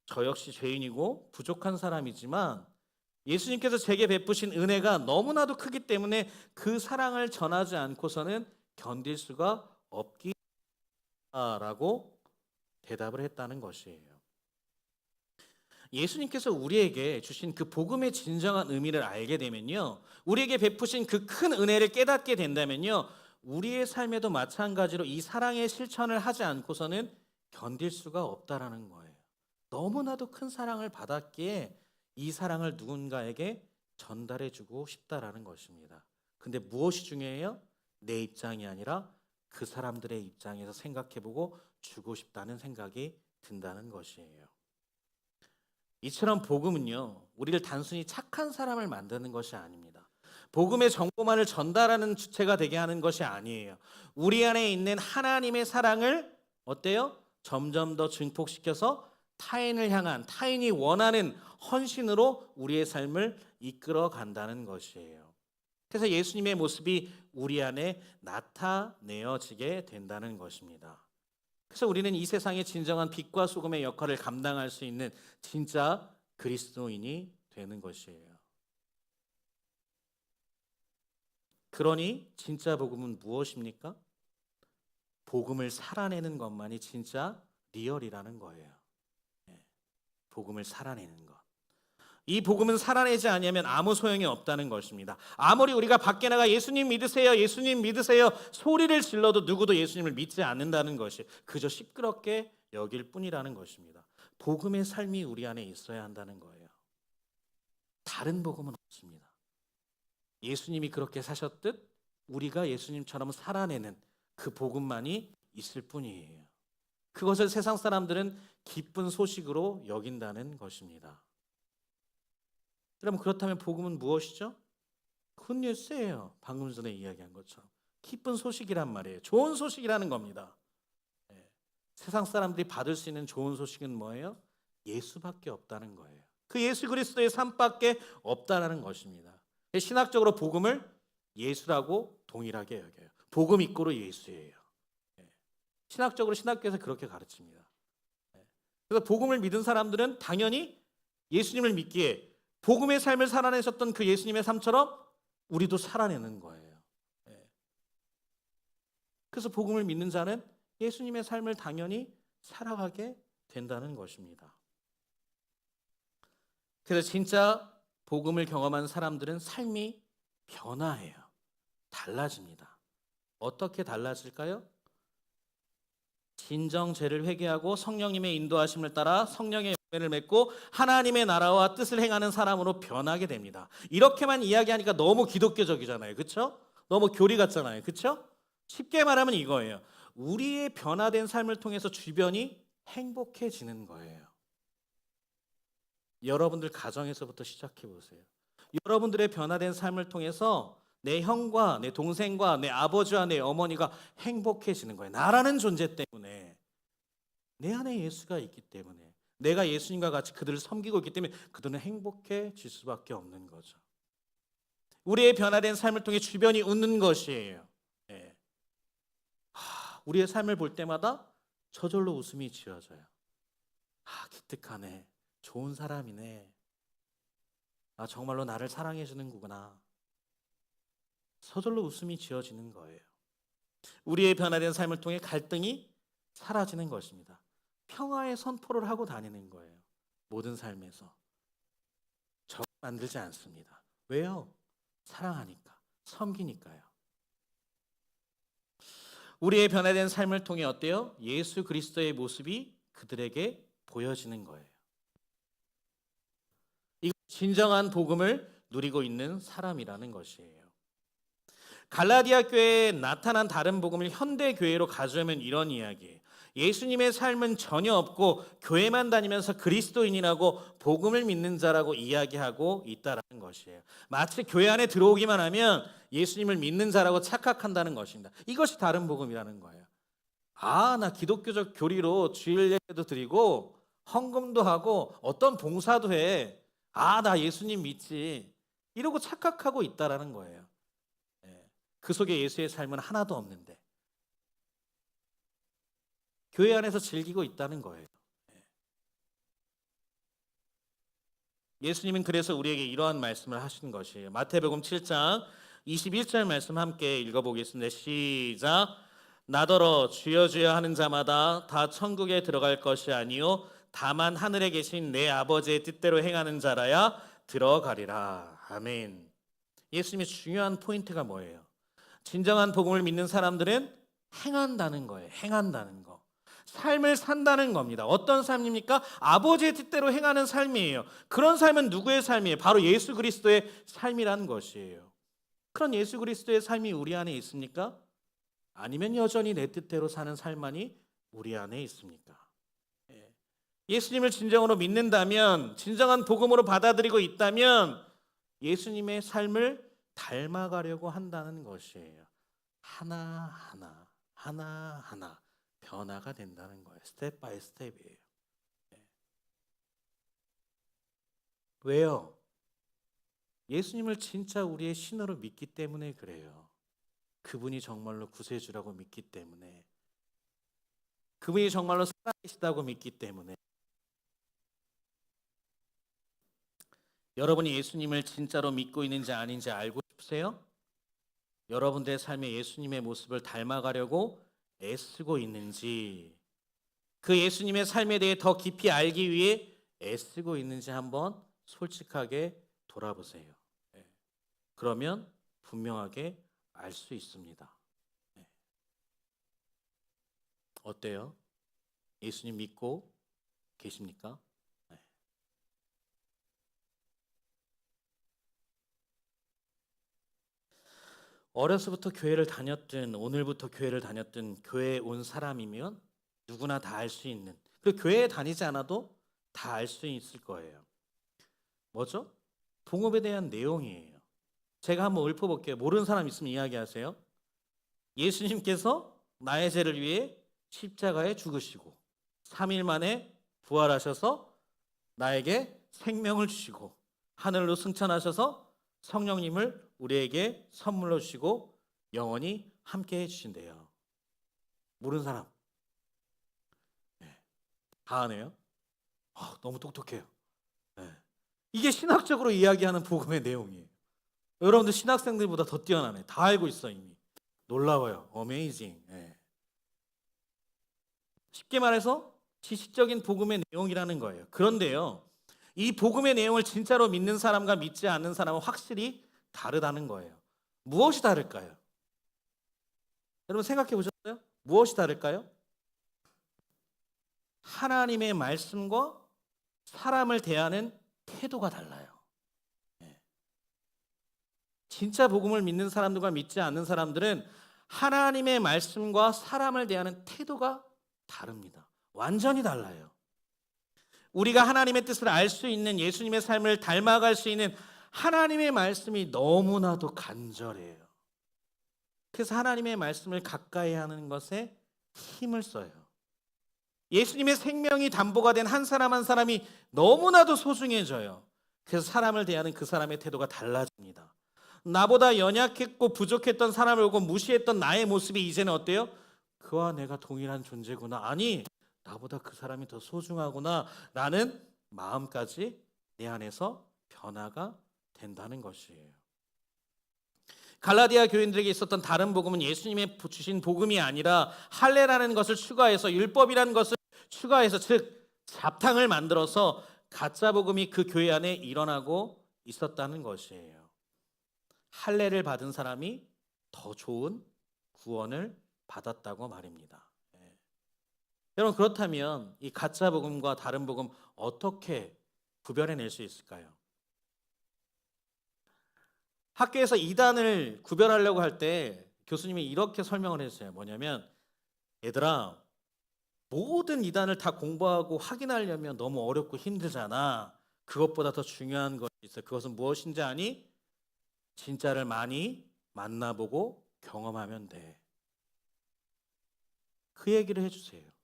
저 역시 죄인이고 부족한 사람이지만 예수님께서 제게 베푸신 은혜가 너무나도 크기 때문에 그 사랑을 전하지 않고서는 견딜 수가 없기라고 대답을 했다는 것이에요. 예수님께서 우리에게 주신 그 복음의 진정한 의미를 알게 되면요, 우리에게 베푸신 그 큰 은혜를 깨닫게 된다면요, 우리의 삶에도 마찬가지로 이 사랑의 실천을 하지 않고서는 견딜 수가 없다라는 거예요. 너무나도 큰 사랑을 받았기에 이 사랑을 누군가에게 전달해주고 싶다라는 것입니다. 근데 무엇이 중요해요? 내 입장이 아니라 그 사람들의 입장에서 생각해보고 주고 싶다는 생각이 든다는 것이에요. 이처럼 복음은요, 우리를 단순히 착한 사람을 만드는 것이 아닙니다. 복음의 정보만을 전달하는 주체가 되게 하는 것이 아니에요. 우리 안에 있는 하나님의 사랑을 어때요? 점점 더 증폭시켜서 타인을 향한, 타인이 원하는 헌신으로 우리의 삶을 이끌어 간다는 것이에요. 그래서 예수님의 모습이 우리 안에 나타내어지게 된다는 것입니다. 그래서 우리는 이 세상의 진정한 빛과 소금의 역할을 감당할 수 있는 진짜 그리스도인이 되는 것이에요. 그러니 진짜 복음은 무엇입니까? 복음을 살아내는 것만이 진짜 리얼이라는 거예요. 복음을 살아내는 것. 이 복음은 살아내지 않으면 아무 소용이 없다는 것입니다. 아무리 우리가 밖에 나가 예수님 믿으세요, 예수님 믿으세요 소리를 질러도 누구도 예수님을 믿지 않는다는 것이 그저 시끄럽게 여길 뿐이라는 것입니다. 복음의 삶이 우리 안에 있어야 한다는 거예요. 다른 복음은 없습니다. 예수님이 그렇게 사셨듯 우리가 예수님처럼 살아내는 그 복음만이 있을 뿐이에요. 그것을 세상 사람들은 기쁜 소식으로 여긴다는 것입니다. 여러분, 그렇다면 복음은 무엇이죠? 굿뉴스예요. 방금 전에 이야기한 것처럼 기쁜 소식이란 말이에요. 좋은 소식이라는 겁니다. 세상 사람들이 받을 수 있는 좋은 소식은 뭐예요? 예수밖에 없다는 거예요. 그 예수 그리스도의 삶밖에 없다는 것입니다. 신학적으로 복음을 예수라고 동일하게 여겨요. 복음 이꼬르 예수예요. 신학적으로 신학교에서 그렇게 가르칩니다. 그래서 복음을 믿은 사람들은 당연히 예수님을 믿기에 복음의 삶을 살아내셨던 그 예수님의 삶처럼 우리도 살아내는 거예요. 그래서 복음을 믿는 자는 예수님의 삶을 당연히 살아가게 된다는 것입니다. 그래서 진짜 복음을 경험한 사람들은 삶이 변화해요. 달라집니다. 어떻게 달라질까요? 진정 죄를 회개하고 성령님의 인도하심을 따라 성령의 열매를 맺고 하나님의 나라와 뜻을 행하는 사람으로 변하게 됩니다. 이렇게만 이야기하니까 너무 기독교적이잖아요. 그렇죠? 너무 교리 같잖아요. 그렇죠? 쉽게 말하면 이거예요. 우리의 변화된 삶을 통해서 주변이 행복해지는 거예요. 여러분들 가정에서부터 시작해 보세요. 여러분들의 변화된 삶을 통해서 내 형과 내 동생과 내 아버지와 내 어머니가 행복해지는 거예요. 나라는 존재 때문에, 내 안에 예수가 있기 때문에, 내가 예수님과 같이 그들을 섬기고 있기 때문에 그들은 행복해질 수밖에 없는 거죠. 우리의 변화된 삶을 통해 주변이 웃는 것이에요. 우리의 삶을 볼 때마다 저절로 웃음이 지어져요. 기특하네. 좋은 사람이네. 정말로 나를 사랑해 주는구나. 저절로 웃음이 지어지는 거예요. 우리의 변화된 삶을 통해 갈등이 사라지는 것입니다. 평화의 선포를 하고 다니는 거예요. 모든 삶에서. 적 만들지 않습니다. 왜요? 사랑하니까, 섬기니까요. 우리의 변화된 삶을 통해 어때요? 예수 그리스도의 모습이 그들에게 보여지는 거예요. 이 진정한 복음을 누리고 있는 사람이라는 것이에요. 갈라디아 교회에 나타난 다른 복음을 현대 교회로 가져오면 이런 이야기예요. 예수님의 삶은 전혀 없고 교회만 다니면서 그리스도인이라고 복음을 믿는 자라고 이야기하고 있다라는 것이에요. 마치 교회 안에 들어오기만 하면 예수님을 믿는 자라고 착각한다는 것입니다. 이것이 다른 복음이라는 거예요. 나 기독교적 교리로 주일 예배도 드리고 헌금도 하고 어떤 봉사도 해. 나 예수님 믿지. 이러고 착각하고 있다라는 거예요. 그 속에 예수의 삶은 하나도 없는데 교회 안에서 즐기고 있다는 거예요. 예수님은 그래서 우리에게 이러한 말씀을 하신 것이에요. 마태복음 7장 21절 말씀 함께 읽어보겠습니다. 시작. 나더러 주여 주여 하는 자마다 다 천국에 들어갈 것이 아니요 다만 하늘에 계신 내 아버지의 뜻대로 행하는 자라야 들어가리라. 아멘. 예수님의 중요한 포인트가 뭐예요? 진정한 복음을 믿는 사람들은 행한다는 거예요. 행한다는 거. 삶을 산다는 겁니다. 어떤 삶입니까? 아버지의 뜻대로 행하는 삶이에요. 그런 삶은 누구의 삶이에요? 바로 예수 그리스도의 삶이라는 것이에요. 그런 예수 그리스도의 삶이 우리 안에 있습니까? 아니면 여전히 내 뜻대로 사는 삶만이 우리 안에 있습니까? 예수님을 진정으로 믿는다면, 진정한 복음으로 받아들이고 있다면 예수님의 삶을 닮아가려고 한다는 것이에요. 하나하나 하나하나 변화가 된다는 거예요. 스텝 바이 스텝이에요. 왜요? 예수님을 진짜 우리의 신으로 믿기 때문에 그래요. 그분이 정말로 구세주라고 믿기 때문에, 그분이 정말로 살아계시다고 믿기 때문에. 여러분이 예수님을 진짜로 믿고 있는지 아닌지 알고 싶으세요? 여러분들의 삶에 예수님의 모습을 닮아가려고 애쓰고 있는지, 그 예수님의 삶에 대해 더 깊이 알기 위해 애쓰고 있는지 한번 솔직하게 돌아보세요. 그러면 분명하게 알 수 있습니다. 어때요? 예수님 믿고 계십니까? 어려서부터 교회를 다녔든 오늘부터 교회를 다녔든 교회에 온 사람이면 누구나 다 알 수 있는, 그리고 교회에 다니지 않아도 다 알 수 있을 거예요. 뭐죠? 복음에 대한 내용이에요. 제가 한번 읊어볼게요. 모르는 사람 있으면 이야기하세요. 예수님께서 나의 죄를 위해 십자가에 죽으시고 3일 만에 부활하셔서 나에게 생명을 주시고 하늘로 승천하셔서 성령님을 우리에게 선물로 주시고 영원히 함께 해주신대요. 모르는 사람? 네. 다 아네요? 너무 똑똑해요. 네. 이게 신학적으로 이야기하는 복음의 내용이에요. 여러분들 신학생들보다 더 뛰어나네. 다 알고 있어 이미. 놀라워요. 어메이징. 네. 쉽게 말해서 지식적인 복음의 내용이라는 거예요. 그런데요, 이 복음의 내용을 진짜로 믿는 사람과 믿지 않는 사람은 확실히 다르다는 거예요. 무엇이 다를까요? 여러분 생각해 보셨어요? 무엇이 다를까요? 하나님의 말씀과 사람을 대하는 태도가 달라요. 네. 진짜 복음을 믿는 사람들과 믿지 않는 사람들은 하나님의 말씀과 사람을 대하는 태도가 다릅니다. 완전히 달라요. 우리가 하나님의 뜻을 알 수 있는, 예수님의 삶을 닮아갈 수 있는 하나님의 말씀이 너무나도 간절해요. 그래서 하나님의 말씀을 가까이 하는 것에 힘을 써요. 예수님의 생명이 담보가 된 한 사람 한 사람이 너무나도 소중해져요. 그래서 사람을 대하는 그 사람의 태도가 달라집니다. 나보다 연약했고 부족했던 사람을 보고 무시했던 나의 모습이 이제는 어때요? 그와 내가 동일한 존재구나. 아니, 나보다 그 사람이 더 소중하구나 라는 마음까지 내 안에서 변화가 된다는 것이에요. 갈라디아 교인들에게 있었던 다른 복음은 예수님의 주신 복음이 아니라 할례라는 것을 추가해서, 율법이라는 것을 추가해서, 즉 잡탕을 만들어서 가짜 복음이 그 교회 안에 일어나고 있었다는 것이에요. 할례를 받은 사람이 더 좋은 구원을 받았다고 말입니다. 여러분, 그렇다면 이 가짜 복음과 다른 복음 어떻게 구별해낼 수 있을까요? 학교에서 이단을 구별하려고 할 때 교수님이 이렇게 설명을 했어요. 뭐냐면, 얘들아, 모든 이단을 다 공부하고 확인하려면 너무 어렵고 힘들잖아. 그것보다 더 중요한 것이 있어. 그것은 무엇인지 아니? 진짜를 많이 만나보고 경험하면 돼. 그 얘기를 해주세요.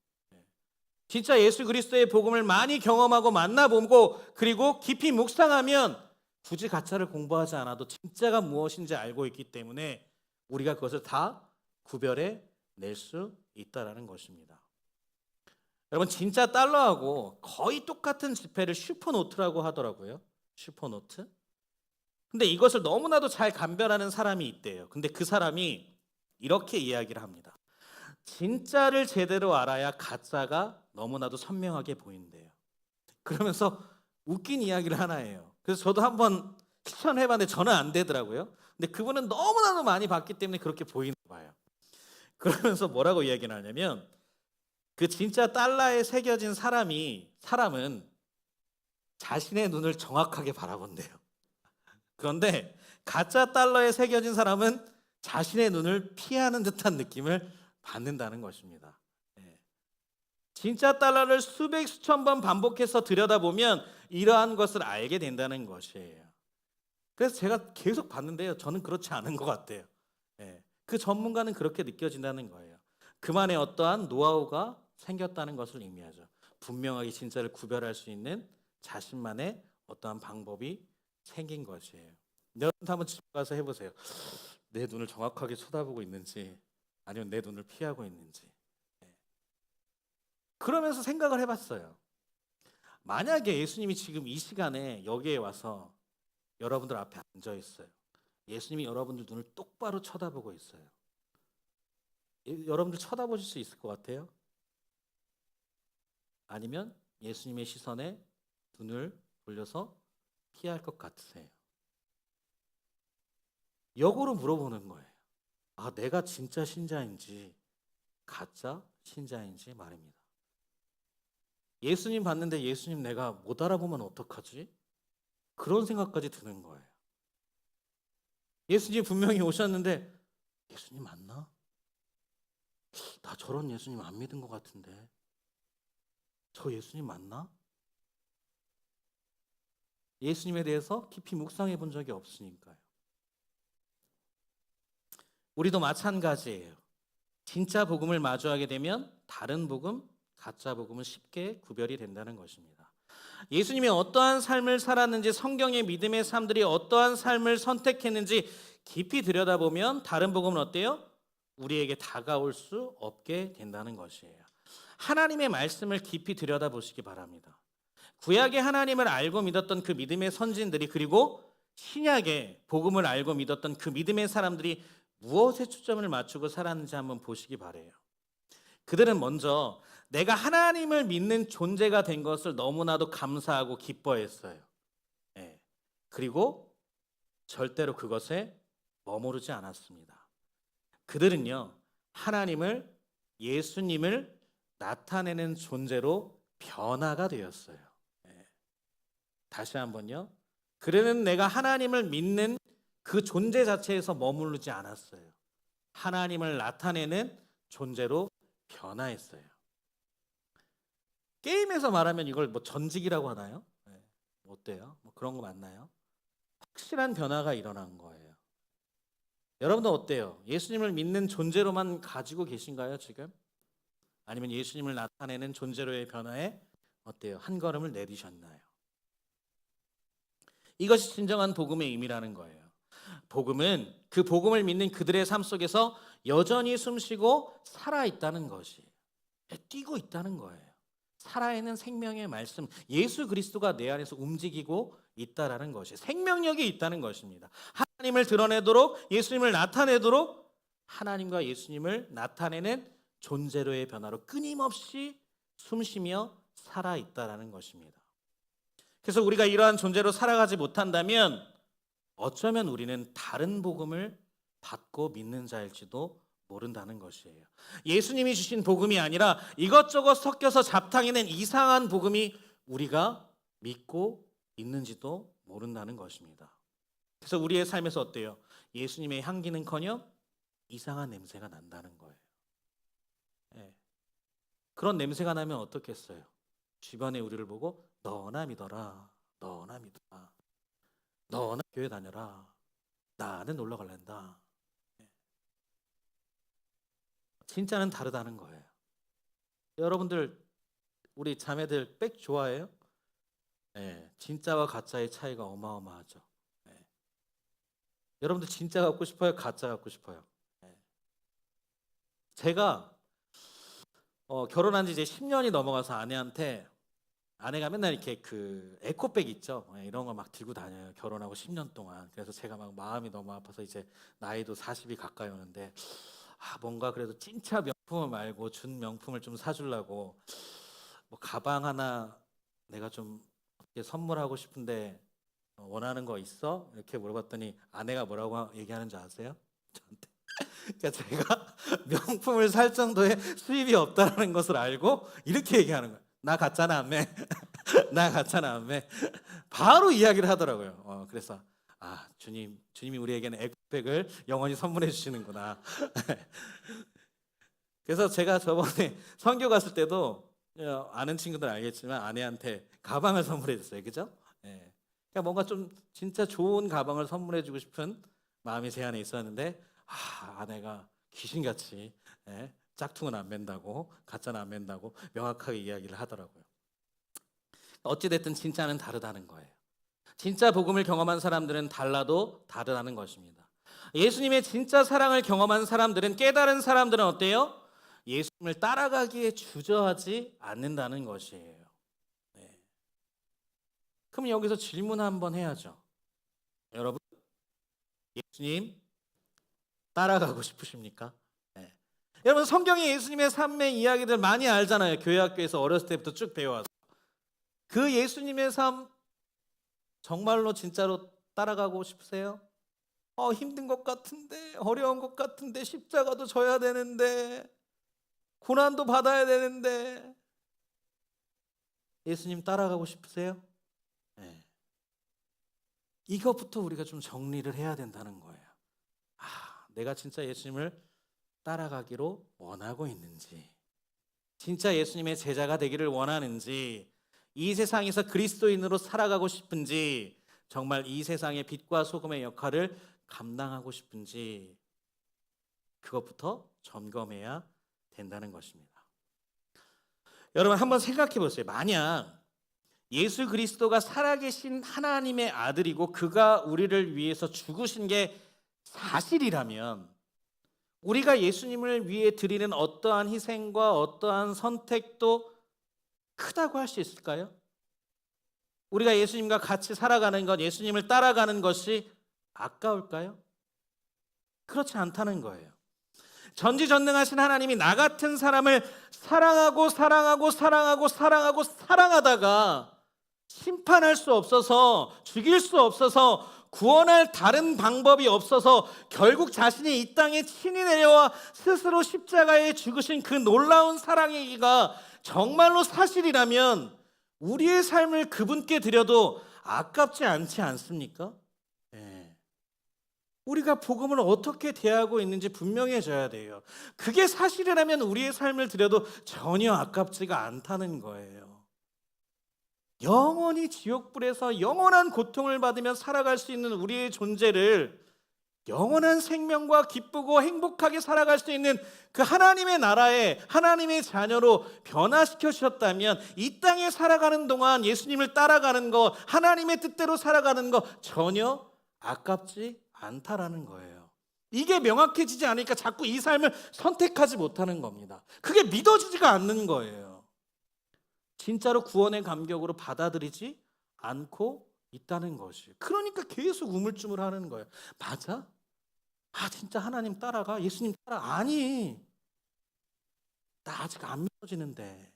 진짜 예수 그리스도의 복음을 많이 경험하고 만나보고 그리고 깊이 묵상하면 굳이 가짜를 공부하지 않아도 진짜가 무엇인지 알고 있기 때문에 우리가 그것을 다 구별해 낼 수 있다는 것입니다. 여러분, 진짜 달러하고 거의 똑같은 지폐를 슈퍼노트라고 하더라고요. 슈퍼노트. 근데 이것을 너무나도 잘 감별하는 사람이 있대요. 근데 그 사람이 이렇게 이야기를 합니다. 진짜를 제대로 알아야 가짜가 너무나도 선명하게 보인대요. 그러면서 웃긴 이야기를 하나 해요. 그래서 저도 한번 실천해봤는데 저는 안 되더라고요. 근데 그분은 너무나도 많이 봤기 때문에 그렇게 보이나 봐요. 그러면서 뭐라고 이야기를 하냐면, 그 진짜 달러에 새겨진 사람은 자신의 눈을 정확하게 바라본대요. 그런데 가짜 달러에 새겨진 사람은 자신의 눈을 피하는 듯한 느낌을 받는다는 것입니다. 진짜 달러를 수백 수천 번 반복해서 들여다보면 이러한 것을 알게 된다는 것이에요. 그래서 제가 계속 봤는데요, 저는 그렇지 않은 것 같아요. 그 전문가는 그렇게 느껴진다는 거예요. 그만의 어떠한 노하우가 생겼다는 것을 의미하죠. 분명하게 진짜를 구별할 수 있는 자신만의 어떠한 방법이 생긴 것이에요. 여러분도 한번 집 가서 해보세요. 내 눈을 정확하게 쳐다보고 있는지 아니면 내 눈을 피하고 있는지. 그러면서 생각을 해봤어요. 만약에 예수님이 지금 이 시간에 여기에 와서 여러분들 앞에 앉아 있어요. 예수님이 여러분들 눈을 똑바로 쳐다보고 있어요. 여러분들 쳐다보실 수 있을 것 같아요? 아니면 예수님의 시선에 눈을 돌려서 피할 것 같으세요? 역으로 물어보는 거예요. 내가 진짜 신자인지 가짜 신자인지 말입니다. 예수님 봤는데 예수님 내가 못 알아보면 어떡하지? 그런 생각까지 드는 거예요. 예수님 분명히 오셨는데 예수님 맞나? 나 저런 예수님 안 믿은 것 같은데 저 예수님 맞나? 예수님에 대해서 깊이 묵상해 본 적이 없으니까요. 우리도 마찬가지예요. 진짜 복음을 마주하게 되면 다른 복음, 가짜 복음은 쉽게 구별이 된다는 것입니다. 예수님이 어떠한 삶을 살았는지, 성경의 믿음의 사람들이 어떠한 삶을 선택했는지 깊이 들여다보면 다른 복음은 어때요? 우리에게 다가올 수 없게 된다는 것이에요. 하나님의 말씀을 깊이 들여다보시기 바랍니다. 구약의 하나님을 알고 믿었던 그 믿음의 선진들이, 그리고 신약의 복음을 알고 믿었던 그 믿음의 사람들이 무엇에 초점을 맞추고 살았는지 한번 보시기 바라요. 그들은 먼저 내가 하나님을 믿는 존재가 된 것을 너무나도 감사하고 기뻐했어요. 예. 그리고 절대로 그것에 머무르지 않았습니다. 그들은요, 하나님을, 예수님을 나타내는 존재로 변화가 되었어요. 예. 다시 한번요. 그들은 내가 하나님을 믿는 그 존재 자체에서 머무르지 않았어요. 하나님을 나타내는 존재로 변화했어요. 게임에서 말하면 이걸 뭐 전직이라고 하나요? 네. 어때요? 뭐 그런 거 맞나요? 확실한 변화가 일어난 거예요. 여러분도 어때요? 예수님을 믿는 존재로만 가지고 계신가요, 지금? 아니면 예수님을 나타내는 존재로의 변화에 어때요? 한 걸음을 내디셨나요? 이것이 진정한 복음의 의미라는 거예요. 복음은 그 복음을 믿는 그들의 삶 속에서 여전히 숨쉬고 살아있다는 것이, 뛰고 있다는 거예요. 살아있는 생명의 말씀, 예수 그리스도가 내 안에서 움직이고 있다라는 것이, 생명력이 있다는 것입니다. 하나님을 드러내도록, 예수님을 나타내도록 하나님과 예수님을 나타내는 존재로의 변화로 끊임없이 숨쉬며 살아있다라는 것입니다. 그래서 우리가 이러한 존재로 살아가지 못한다면 어쩌면 우리는 다른 복음을 받고 믿는 자일지도 모른다는 것이에요. 예수님이 주신 복음이 아니라 이것저것 섞여서 잡탕이는 이상한 복음이 우리가 믿고 있는지도 모른다는 것입니다. 그래서 우리의 삶에서 어때요? 예수님의 향기는커녕 이상한 냄새가 난다는 거예요. 네. 그런 냄새가 나면 어떻겠어요? 주변에 우리를 보고 너나 믿어라, 너나 믿어라, 너나 교회 다녀라, 나는 놀러 갈란다. 진짜는 다르다는 거예요. 여러분들, 우리 자매들 백 좋아해요? 네, 진짜와 가짜의 차이가 어마어마하죠. 네. 여러분들 진짜 갖고 싶어요? 가짜 갖고 싶어요? 네. 제가 결혼한 지 이제 10년이 넘어가서 아내가 맨날 이렇게 그 에코백 있죠, 이런 거 막 들고 다녀요. 결혼하고 10년 동안. 그래서 제가 막 마음이 너무 아파서, 이제 나이도 40이 가까이 오는데 뭔가 그래도 진짜 명품을 말고 준 명품을 좀 사주려고, 뭐 가방 하나 내가 좀 선물하고 싶은데 원하는 거 있어? 이렇게 물어봤더니 아내가 뭐라고 얘기하는지 아세요? 저한테. 그러니까 제가 명품을 살 정도의 수입이 없다는 것을 알고 이렇게 얘기하는 거예요. 나 같잖아, 안매. 나 같잖아, 안매. 바로 이야기를 하더라고요. 그래서 주님이 우리에게는 에코백을 영원히 선물해 주시는구나. 그래서 제가 저번에 선교 갔을 때도 아는 친구들 알겠지만 아내한테 가방을 선물해 줬어요. 그죠? 예. 그러니까 뭔가 좀 진짜 좋은 가방을 선물해 주고 싶은 마음이 제 안에 있었는데, 아내가 귀신같이, 짝퉁은 안 맨다고, 가짜는 안 맨다고 명확하게 이야기를 하더라고요. 어찌됐든 진짜는 다르다는 거예요. 진짜 복음을 경험한 사람들은 달라도 다르다는 것입니다. 예수님의 진짜 사랑을 경험한 사람들은, 깨달은 사람들은 어때요? 예수님을 따라가기에 주저하지 않는다는 것이에요. 네. 그럼 여기서 질문 한번 해야죠. 여러분, 예수님 따라가고 싶으십니까? 네. 여러분, 성경에 예수님의 삶의 이야기들 많이 알잖아요. 교회 학교에서 어렸을 때부터 쭉 배워와서. 그 예수님의 삶 정말로 진짜로 따라가고 싶으세요? 힘든 것 같은데, 어려운 것 같은데, 십자가도 져야 되는데, 고난도 받아야 되는데, 예수님 따라가고 싶으세요? 네. 이것부터 우리가 좀 정리를 해야 된다는 거예요. 내가 진짜 예수님을 따라가기로 원하고 있는지, 진짜 예수님의 제자가 되기를 원하는지, 이 세상에서 그리스도인으로 살아가고 싶은지, 정말 이 세상의 빛과 소금의 역할을 감당하고 싶은지, 그것부터 점검해야 된다는 것입니다. 여러분, 한번 생각해 보세요. 만약 예수 그리스도가 살아계신 하나님의 아들이고 그가 우리를 위해서 죽으신 게 사실이라면 우리가 예수님을 위해 드리는 어떠한 희생과 어떠한 선택도 크다고 할 수 있을까요? 우리가 예수님과 같이 살아가는 것, 예수님을 따라가는 것이 아까울까요? 그렇지 않다는 거예요. 전지전능하신 하나님이 나 같은 사람을 사랑하고 사랑하고 사랑하고 사랑하고 사랑하다가 심판할 수 없어서, 죽일 수 없어서, 구원할 다른 방법이 없어서 결국 자신이 이 땅에 친히 내려와 스스로 십자가에 죽으신 그 놀라운 사랑의 얘기가 정말로 사실이라면 우리의 삶을 그분께 드려도 아깝지 않지 않습니까? 네. 우리가 복음을 어떻게 대하고 있는지 분명해져야 돼요. 그게 사실이라면 우리의 삶을 드려도 전혀 아깝지가 않다는 거예요. 영원히 지옥불에서 영원한 고통을 받으며 살아갈 수 있는 우리의 존재를 영원한 생명과 기쁘고 행복하게 살아갈 수 있는 그 하나님의 나라에 하나님의 자녀로 변화시켜 주셨다면 이 땅에 살아가는 동안 예수님을 따라가는 것, 하나님의 뜻대로 살아가는 것 전혀 아깝지 않다라는 거예요. 이게 명확해지지 않으니까 자꾸 이 삶을 선택하지 못하는 겁니다. 그게 믿어지지가 않는 거예요. 진짜로 구원의 감격으로 받아들이지 않고 있다는 것이. 그러니까 계속 우물쭈물하는 거예요. 맞아? 아 진짜 하나님 따라가? 예수님 따라? 아니, 나 아직 안 믿어지는데.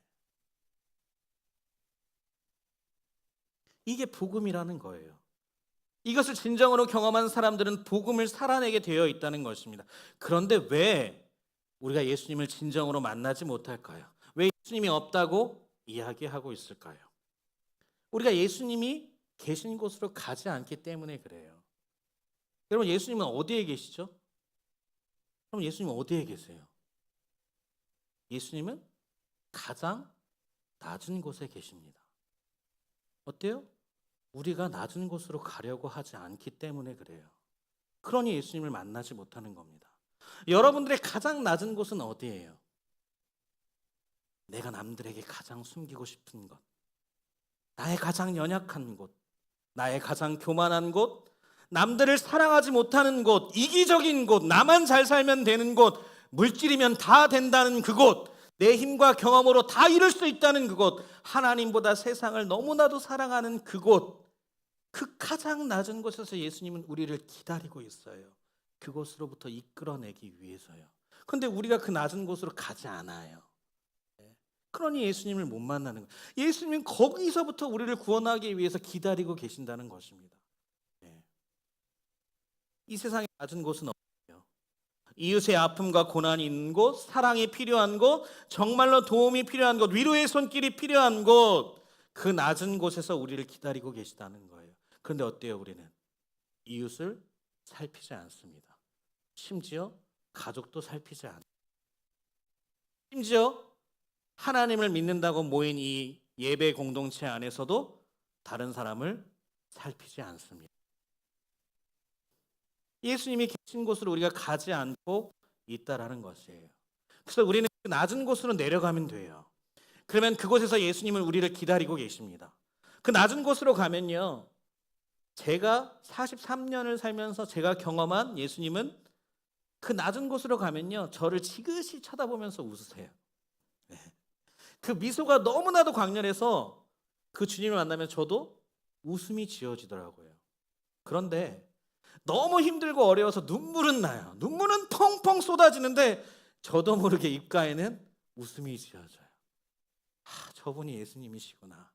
이게 복음이라는 거예요. 이것을 진정으로 경험한 사람들은 복음을 살아내게 되어 있다는 것입니다. 그런데 왜 우리가 예수님을 진정으로 만나지 못할까요? 왜 예수님이 없다고 이야기하고 있을까요? 우리가 예수님이 계신 곳으로 가지 않기 때문에 그래요. 여러분, 예수님은 어디에 계시죠? 그럼 예수님은 어디에 계세요? 예수님은 가장 낮은 곳에 계십니다. 어때요? 우리가 낮은 곳으로 가려고 하지 않기 때문에 그래요. 그러니 예수님을 만나지 못하는 겁니다. 여러분들의 가장 낮은 곳은 어디예요? 내가 남들에게 가장 숨기고 싶은 것, 나의 가장 연약한 곳, 나의 가장 교만한 곳, 남들을 사랑하지 못하는 곳, 이기적인 곳, 나만 잘 살면 되는 곳, 물질이면 다 된다는 그곳, 내 힘과 경험으로 다 이룰 수 있다는 그곳, 하나님보다 세상을 너무나도 사랑하는 그곳, 그 가장 낮은 곳에서 예수님은 우리를 기다리고 있어요. 그곳으로부터 이끌어내기 위해서요. 그런데 우리가 그 낮은 곳으로 가지 않아요. 그러니 예수님을 못 만나는 거예요. 예수님은 거기서부터 우리를 구원하기 위해서 기다리고 계신다는 것입니다. 이 세상의 낮은 곳은 어디예요? 이웃의 아픔과 고난이 있는 곳, 사랑이 필요한 곳, 정말로 도움이 필요한 곳, 위로의 손길이 필요한 곳, 그 낮은 곳에서 우리를 기다리고 계시다는 거예요. 그런데 어때요? 우리는 이웃을 살피지 않습니다. 심지어 가족도 살피지 않아요. 심지어 하나님을 믿는다고 모인 이 예배 공동체 안에서도 다른 사람을 살피지 않습니다. 예수님이 계신 곳으로 우리가 가지 않고 있다라는 것이에요. 그래서 우리는 그 낮은 곳으로 내려가면 돼요. 그러면 그곳에서 예수님은 우리를 기다리고 계십니다. 그 낮은 곳으로 가면요, 제가 43년을 살면서 제가 경험한 예수님은 그 낮은 곳으로 가면요, 저를 지그시 쳐다보면서 웃으세요. 그 미소가 너무나도 강렬해서 그 주님을 만나면 저도 웃음이 지어지더라고요. 그런데 너무 힘들고 어려워서 눈물은 나요. 눈물은 펑펑 쏟아지는데 저도 모르게 입가에는 웃음이 지어져요. 저분이 예수님이시구나.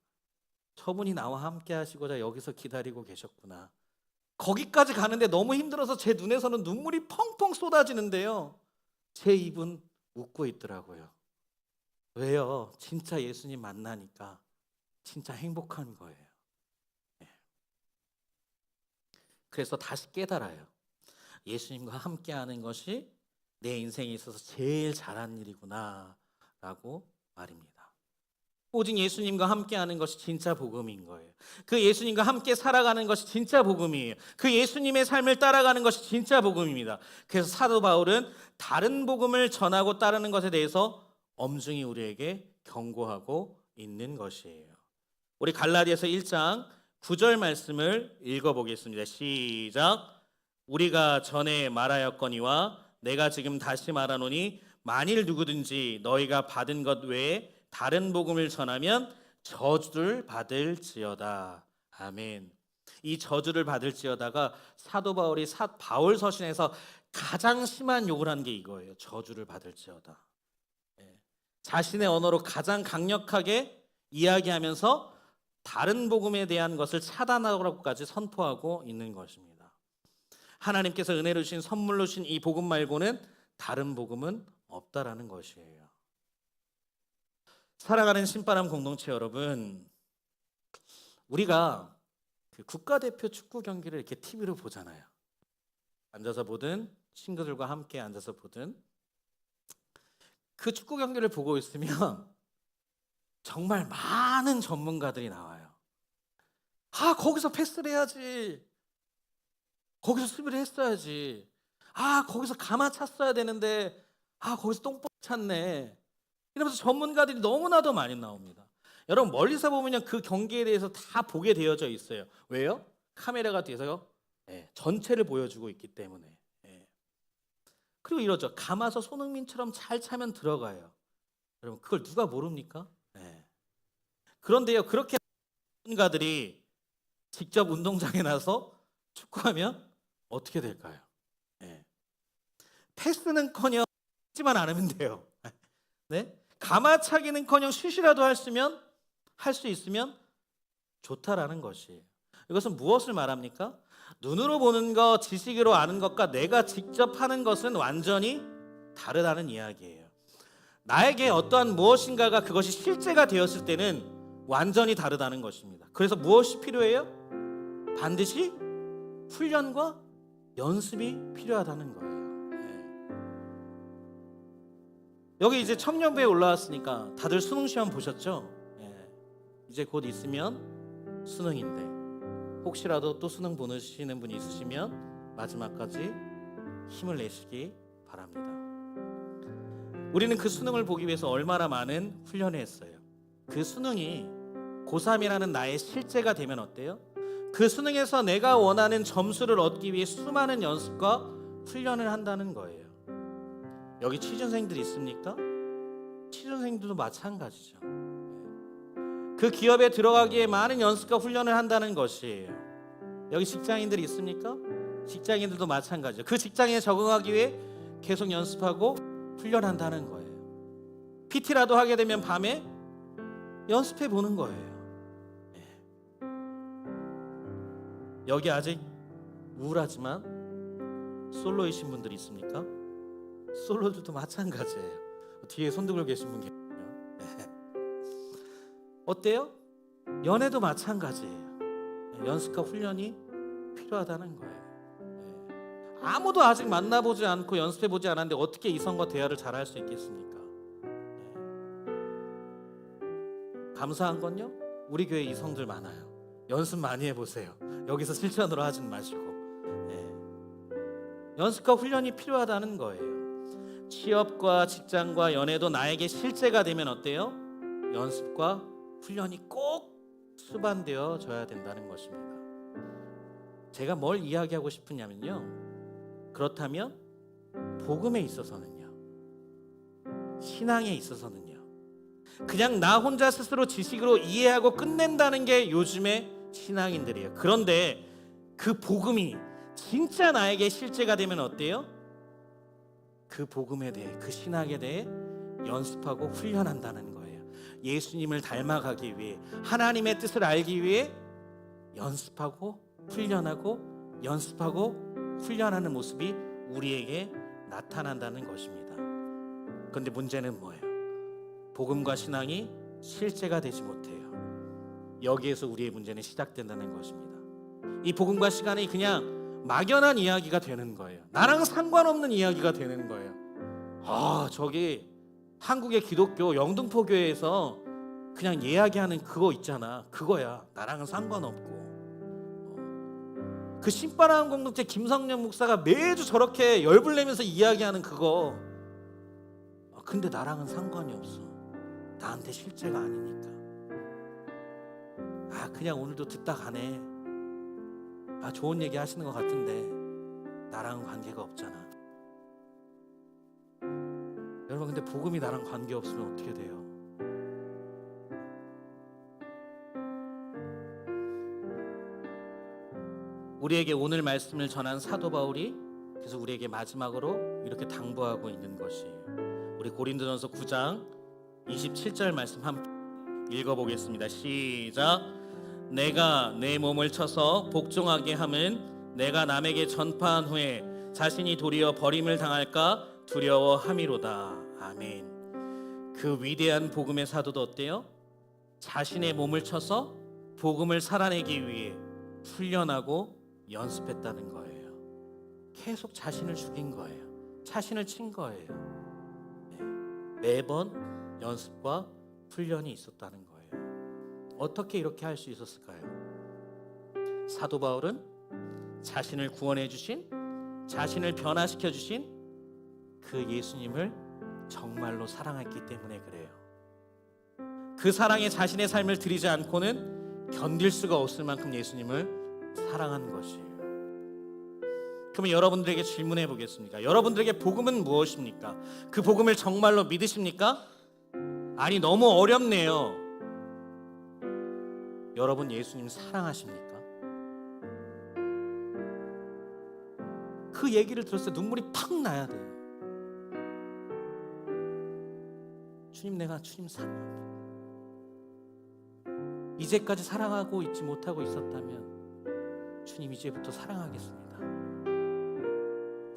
저분이 나와 함께 하시고자 여기서 기다리고 계셨구나. 거기까지 가는데 너무 힘들어서 제 눈에서는 눈물이 펑펑 쏟아지는데요, 제 입은 웃고 있더라고요. 왜요? 진짜 예수님 만나니까 진짜 행복한 거예요. 그래서 다시 깨달아요. 예수님과 함께하는 것이 내 인생에 있어서 제일 잘한 일이구나 라고 말입니다. 오직 예수님과 함께하는 것이 진짜 복음인 거예요. 그 예수님과 함께 살아가는 것이 진짜 복음이에요. 그 예수님의 삶을 따라가는 것이 진짜 복음입니다. 그래서 사도 바울은 다른 복음을 전하고 따르는 것에 대해서 엄중히 우리에게 경고하고 있는 것이에요. 우리 갈라디아서 1장 9절 말씀을 읽어보겠습니다. 시작. 우리가 전에 말하였거니와 내가 지금 다시 말하노니 만일 누구든지 너희가 받은 것 외에 다른 복음을 전하면 저주를 받을지어다. 아멘. 이 저주를 받을지어다가 사도 바울이 바울 서신에서 가장 심한 욕을 한 게 이거예요. 저주를 받을지어다. 자신의 언어로 가장 강력하게 이야기하면서 다른 복음에 대한 것을 차단하라고까지 선포하고 있는 것입니다. 하나님께서 은혜로 주신 선물로 주신 이 복음 말고는 다른 복음은 없다라는 것이에요. 살아가는 신바람 공동체 여러분, 우리가 그 국가대표 축구 경기를 이렇게 TV로 보잖아요. 앉아서 보든 친구들과 함께 앉아서 보든 그 축구 경기를 보고 있으면 정말 많은 전문가들이 나와요. 아, 거기서 패스를 해야지. 거기서 수비를 했어야지. 아, 거기서 가마 찼어야 되는데 아, 거기서 똥볼 찼네. 이러면서 전문가들이 너무나도 많이 나옵니다. 여러분 멀리서 보면 그 경기에 대해서 다 보게 되어져 있어요. 왜요? 카메라가 뒤에서요. 전체를 보여주고 있기 때문에. 그리고 이러죠. 감아서 손흥민처럼 잘 차면 들어가요. 여러분 그걸 누가 모릅니까? 그런데요, 그렇게 전문가들이 직접 운동장에 나서 축구하면 어떻게 될까요? 패스는커녕 하지만 않으면 돼요. 네? 가마차기는커녕 슛이라도 할 수 있으면 좋다라는 것이에요. 이것은 무엇을 말합니까? 눈으로 보는 것, 지식으로 아는 것과 내가 직접 하는 것은 완전히 다르다는 이야기예요. 나에게 어떠한 무엇인가가 그것이 실제가 되었을 때는 완전히 다르다는 것입니다. 그래서 무엇이 필요해요? 반드시 훈련과 연습이 필요하다는 거예요. 여기 이제 청년부에 올라왔으니까 다들 수능 시험 보셨죠? 이제 곧 있으면 수능인데 혹시라도 또 수능 보내시는 분이 있으시면 마지막까지 힘을 내시기 바랍니다. 우리는 그 수능을 보기 위해서 얼마나 많은 훈련을 했어요. 그 수능이 고3이라는 나의 실제가 되면 어때요? 그 수능에서 내가 원하는 점수를 얻기 위해 수많은 연습과 훈련을 한다는 거예요. 여기 취준생들 있습니까? 취준생들도 마찬가지죠. 그 기업에 들어가기에 많은 연습과 훈련을 한다는 것이에요. 여기 직장인들이 있습니까? 직장인들도 마찬가지죠. 그 직장에 적응하기 위해 계속 연습하고 훈련한다는 거예요. PT라도 하게 되면 밤에 연습해 보는 거예요. 여기 아직 우울하지만 솔로이신 분들이 있습니까? 솔로들도 마찬가지예요. 뒤에 손 들고 계신 분 계세요. 어때요? 연애도 마찬가지예요. 연습과 훈련이 필요하다는 거예요. 아무도 아직 만나보지 않고 연습해보지 않았는데 어떻게 이성과 대화를 잘할 수 있겠습니까? 감사한 건요, 우리 교회 이성들 많아요. 연습 많이 해보세요. 여기서 실천으로 하지 마시고. 연습과 훈련이 필요하다는 거예요. 취업과 직장과 연애도 나에게 실제가 되면 어때요? 연습과 훈련이 꼭 수반되어져야 된다는 것입니다. 제가 뭘 이야기하고 싶으냐면요, 그렇다면 복음에 있어서는요, 신앙에 있어서는요, 그냥 나 혼자 스스로 지식으로 이해하고 끝낸다는 게 요즘의 신앙인들이에요. 그런데 그 복음이 진짜 나에게 실제가 되면 어때요? 그 복음에 대해, 그 신학에 대해 연습하고 훈련한다는 거예요. 예수님을 닮아가기 위해, 하나님의 뜻을 알기 위해 연습하고 훈련하고 연습하고 훈련하는 모습이 우리에게 나타난다는 것입니다. 그런데 문제는 뭐예요? 복음과 신앙이 실제가 되지 못해요. 여기에서 우리의 문제는 시작된다는 것입니다. 이 복음과 신앙이 그냥 막연한 이야기가 되는 거예요. 나랑 상관없는 이야기가 되는 거예요. 저기 한국의 기독교 영등포 교회에서 그냥 이야기하는 그거 있잖아, 그거야. 나랑은 상관없고. 그 신바람 공동체 김성년 목사가 매주 저렇게 열불 내면서 이야기하는 그거, 근데 나랑은 상관이 없어. 나한테 실제가 아니니까. 그냥 오늘도 듣다 가네. 아, 좋은 얘기 하시는 것 같은데 나랑은 관계가 없잖아. 여러분, 근데 복음이 나랑 관계 없으면 어떻게 돼요? 우리에게 오늘 말씀을 전한 사도 바울이 그래서 우리에게 마지막으로 이렇게 당부하고 있는 것이에요. 우리 고린도전서 9장 27절 말씀 함께 읽어보겠습니다. 시작. 내가 내 몸을 쳐서 복종하게 함은 내가 남에게 전파한 후에 자신이 도리어 버림을 당할까 두려워함이로다. 아멘. 그 위대한 복음의 사도도 어때요? 자신의 몸을 쳐서 복음을 살아내기 위해 훈련하고 연습했다는 거예요. 계속 자신을 죽인 거예요. 자신을 친 거예요. 네. 매번 연습과 훈련이 있었다는 거예요. 어떻게 이렇게 할 수 있었을까요? 사도 바울은 자신을 구원해 주신, 자신을 변화시켜 주신 그 예수님을 정말로 사랑했기 때문에 그래요. 그 사랑에 자신의 삶을 드리지 않고는 견딜 수가 없을 만큼 예수님을 사랑한 것이에요. 그러면 여러분들에게 질문해 보겠습니다. 여러분들에게 복음은 무엇입니까? 그 복음을 정말로 믿으십니까? 아니, 너무 어렵네요. 여러분 예수님 사랑하십니까? 그 얘기를 들었을 때 눈물이 팍 나야 돼요. 주님, 내가 주님 사랑합니다. 이제까지 사랑하고 있지 못하고 있었다면 주님 이제부터 사랑하겠습니다.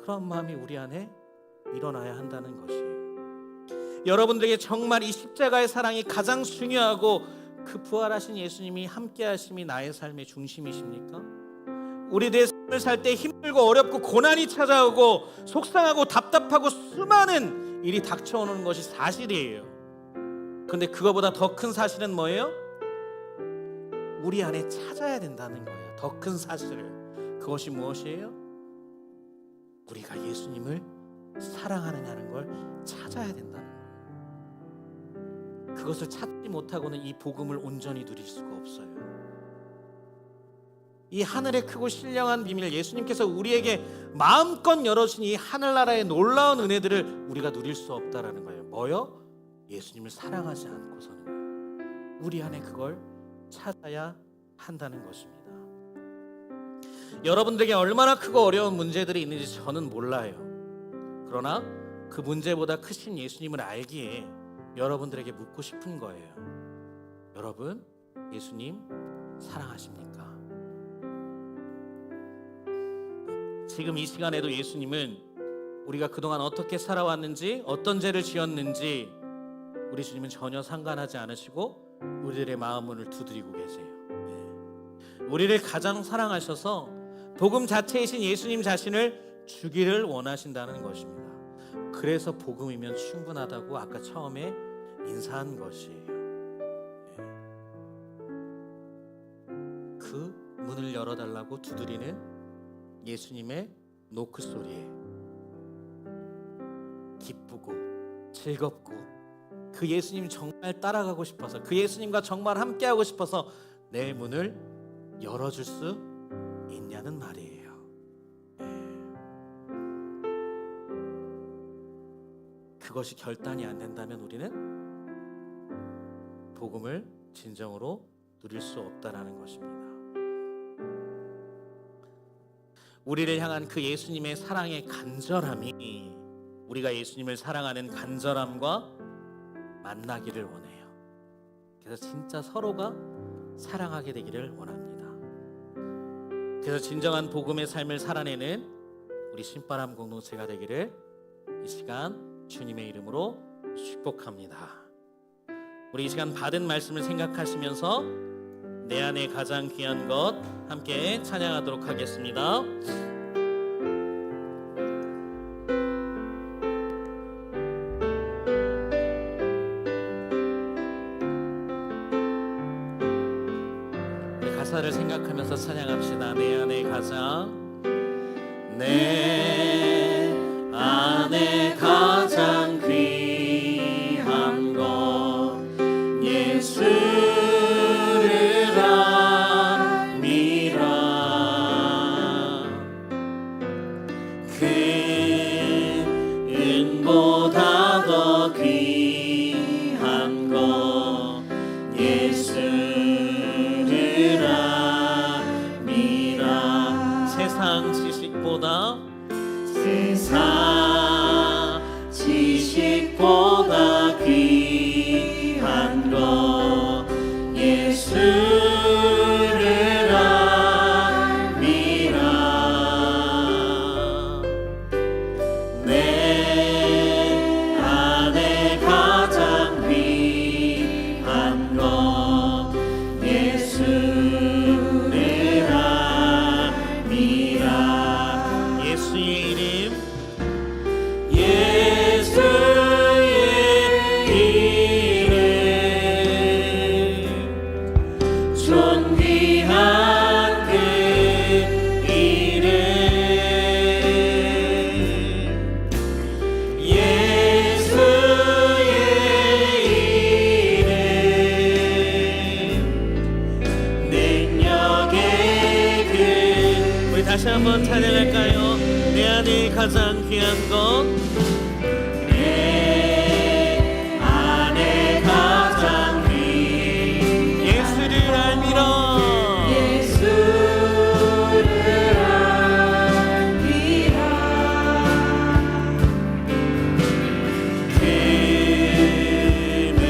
그런 마음이 우리 안에 일어나야 한다는 것이에요. 여러분들에게 정말 이 십자가의 사랑이 가장 중요하고 그 부활하신 예수님이 함께 하심이 나의 삶의 중심이십니까? 우리 내 삶을 살 때 힘들고 어렵고 고난이 찾아오고 속상하고 답답하고 수많은 일이 닥쳐오는 것이 사실이에요. 그런데 그거보다 더 큰 사실은 뭐예요? 우리 안에 찾아야 된다는 거예요. 더 큰 사실을. 그것이 무엇이에요? 우리가 예수님을 사랑하느냐는 걸 찾아야 된다는 거예요. 그것을 찾지 못하고는 이 복음을 온전히 누릴 수가 없어요. 이 하늘의 크고 신령한 비밀, 예수님께서 우리에게 마음껏 열어주신 이 하늘나라의 놀라운 은혜들을 우리가 누릴 수 없다라는 거예요. 뭐요? 예수님을 사랑하지 않고서는. 우리 안에 그걸 찾아야 한다는 것입니다. 여러분들에게 얼마나 크고 어려운 문제들이 있는지 저는 몰라요. 그러나 그 문제보다 크신 예수님을 알기에 여러분들에게 묻고 싶은 거예요. 여러분, 예수님 사랑하십니까? 지금 이 시간에도 예수님은 우리가 그동안 어떻게 살아왔는지, 어떤 죄를 지었는지 우리 주님은 전혀 상관하지 않으시고 우리들의 마음을 두드리고 계세요. 우리를 가장 사랑하셔서 복음 자체이신 예수님 자신을 주기를 원하신다는 것입니다. 그래서 복음이면 충분하다고 아까 처음에 인사한 것이에요. 그 문을 열어달라고 두드리는 예수님의 노크 소리에 기쁘고 즐겁고 그 예수님 정말 따라가고 싶어서, 그 예수님과 정말 함께하고 싶어서 내 문을 열어줄 수 있냐는 말이에요. 그것이 결단이 안 된다면 우리는 복음을 진정으로 누릴 수 없다라는 것입니다. 우리를 향한 그 예수님의 사랑의 간절함이 우리가 예수님을 사랑하는 간절함과 만나기를 원해요. 그래서 진짜 서로가 사랑하게 되기를 원합니다. 그래서 진정한 복음의 삶을 살아내는 우리 신바람 공동체가 되기를 이 시간 주님의 이름으로 축복합니다. 우리 이 시간 받은 말씀을 생각하시면서 내 안에 가장 귀한 것 함께 찬양하도록 하겠습니다. 가사를 생각하면서 찬양합시다. 내 안에 가장 귀한 것 예수를 은보다 더 귀한 것 예수를 압니다. 세상 지식보다 귀한 것 예수를 압니다. 내 안에 가장 귀한 것 예수를 압니다. 예수의 이름, 예수의 이름, 존귀한 그 이름, 예수의 이름, 능력의 그. 우리 다시 한번 찬양할까요? 내 안에 가장 귀한 것, 내 안에 가장 귀한 예수를 알미라. 예수를 알미라.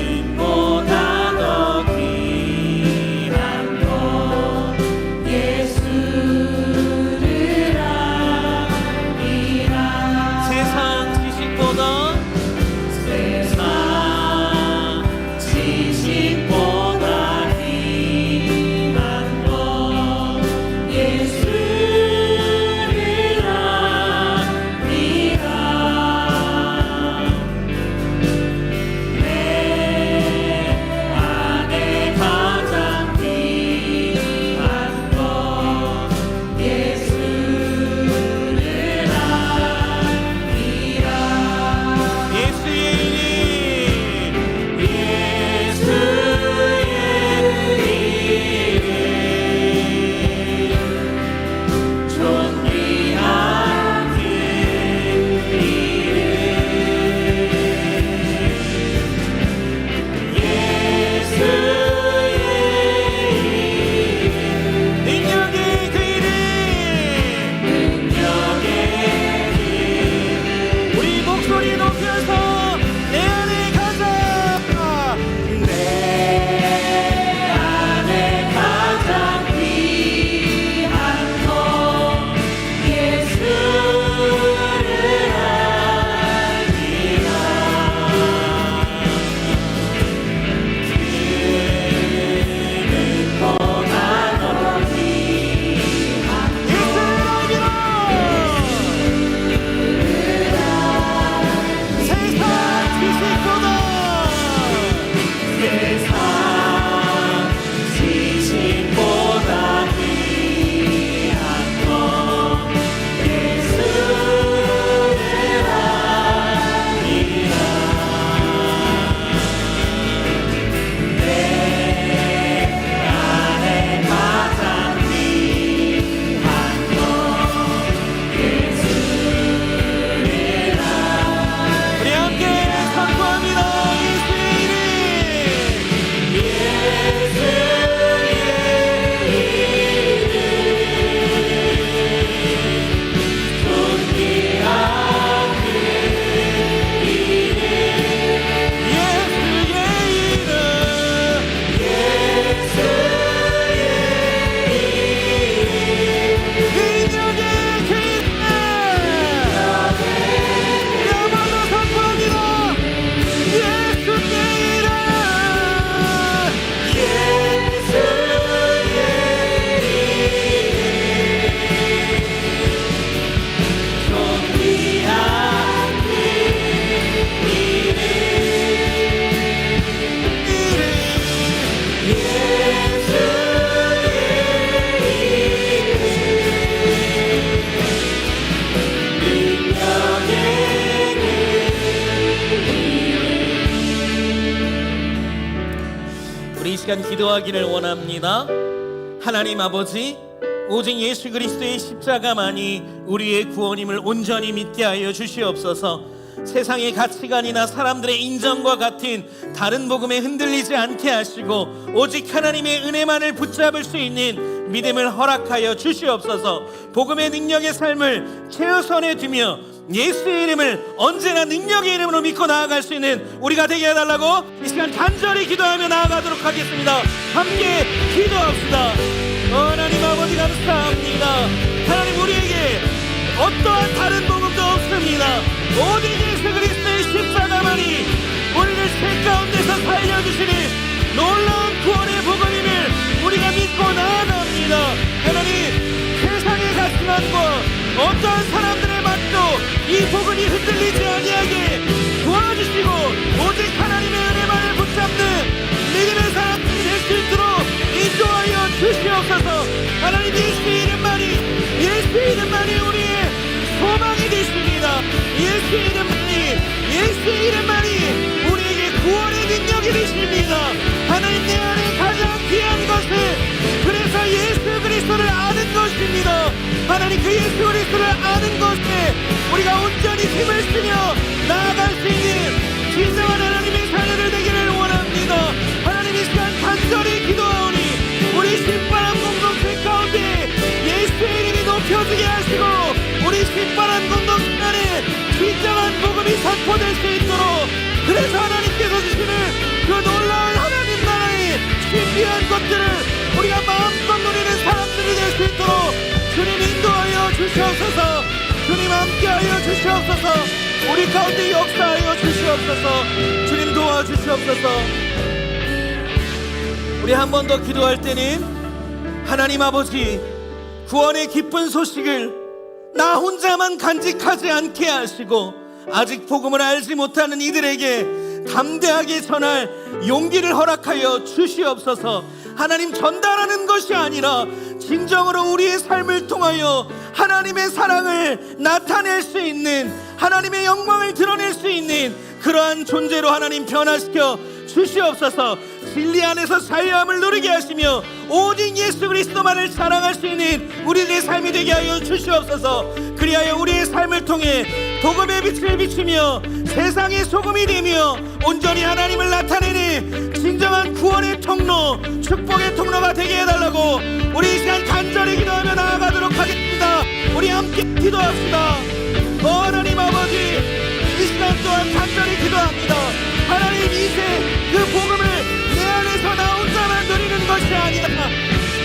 금은보다 더 귀한 것 예수를 알미라. 세상 지식보다 귀한 것 예수를 압니다. 내 안에 가장 귀한 것 예수를 압니다. 예수의 이름, 예수의 이름, 존귀한 그 이름, 예수의 이름, 능력의 그 이름, 능력의 그 이름. 우리 목소리 높여서 내 안에 가자. 내 안에 가장 귀한 것 예수를 알미라. 금은보다 더 귀한 예수를 알미라. 세상 지식보다 귀한 것 예수를 압니다. 내 안에 가장 귀한 것 예수를 압니다. 우리 함께 선포합니다. 예수의 이름, 예수의 이름, 존귀한 그 이름, 예수의 이름, 예수의 이름, 능력의 그 이름. 야마다 선포합니다. 예수의 이름, 예수의 이름, 존귀한 그 이름, 우리 이 시간 기도하기를 원합니다. 하나님 아버지, 오직 예수 그리스도의 십자가만이 우리의 구원임을 온전히 믿게 하여 주시옵소서. 세상의 가치관이나 사람들의 인정과 같은 다른 복음에 흔들리지 않게 하시고 오직 하나님의 은혜만을 붙잡을 수 있는 믿음을 허락하여 주시옵소서. 복음의 능력의 삶을 최우선에 두며 예수의 이름을 언제나 능력의 이름으로 믿고 나아갈 수 있는 우리가 되게 해달라고 이 시간 간절히 기도하며 나아가도록 하겠습니다. 함께 기도합시다. 하나님 아버지 감사합니다. 하나님, 우리에게 어떠한 다른 복음도 없습니다. 오직 예수 그리스도의 십자가만이 우리를 죄 가운데서 살려주시는 놀라운 구원의 복음임을 우리가 믿고 나아갑니다. 하나님, 세상의 가치관과 어떠한 사람들의 말도 이 복음이 흔들리지 아니하게 도와주시고 오직 하나님의 은혜만을 붙잡는 믿음의 사람들이 될 수 있도록 인도하여 주시옵소서. 하나님, 예수의 이름만이 우리의 소망이 되십니다. 예수의 이름만이 우리에게 구원의 능력이 되십니다. 하나님, 내 안에 가장 귀한 것은 그래서 예수 그리스도를 아는 것입니다. 하나님, 그 예수 그리스도를 아는 것에 우리가 온전히 힘을 쓰며 나아갈 수 있는 진정한 하나님의 자녀들 되기를 원합니다. 하나님, 이 시간 간절히 기도하오니 우리 신바람 공동체 가운데 예수의 이름이 높여지게 하시고 우리 신바람 공동체 안에 진정한 복음이 선포될 수 있도록, 그래서 하나님께서 주시는 그 놀라운 하나님 나라의 신비한 것들을 우리가 마음껏 누리는 사람들이 될 수 있도록 주님 인도하여 주시옵소서. 주님 함께하여 주시옵소서. 우리 가운데 역사하여 주시옵소서. 주님 도와주시옵소서. 우리 한 번 더 기도할 때는 하나님 아버지, 구원의 기쁜 소식을 나 혼자만 간직하지 않게 하시고 아직 복음을 알지 못하는 이들에게 담대하게 전할 용기를 허락하여 주시옵소서. 하나님, 전달하는 것이 아니라 진정으로 우리의 삶을 통하여 하나님의 사랑을 나타낼 수 있는, 하나님의 영광을 드러낼 수 있는 그러한 존재로 하나님 변화시켜 주시옵소서. 진리 안에서 자유함을 누리게 하시며 오직 예수 그리스도만을 자랑할 수 있는 우리들의 삶이 되게 하여 주시옵소서. 그리하여 우리의 삶을 통해 복음의 빛을 비추며 세상의 소금이 되며 온전히 하나님을 나타내는 진정한 구원의 통로, 축복의 통로가 되게 해달라고 우리 이 시간 간절히 기도하며 나아가도록 하겠습니다. 우리 함께 기도합시다. 하나님 아버지, 이 시간 또한 간절히 기도합니다. 하나님, 이제 그 복음을 내 안에서 나 혼자만 누리는 것이 아니라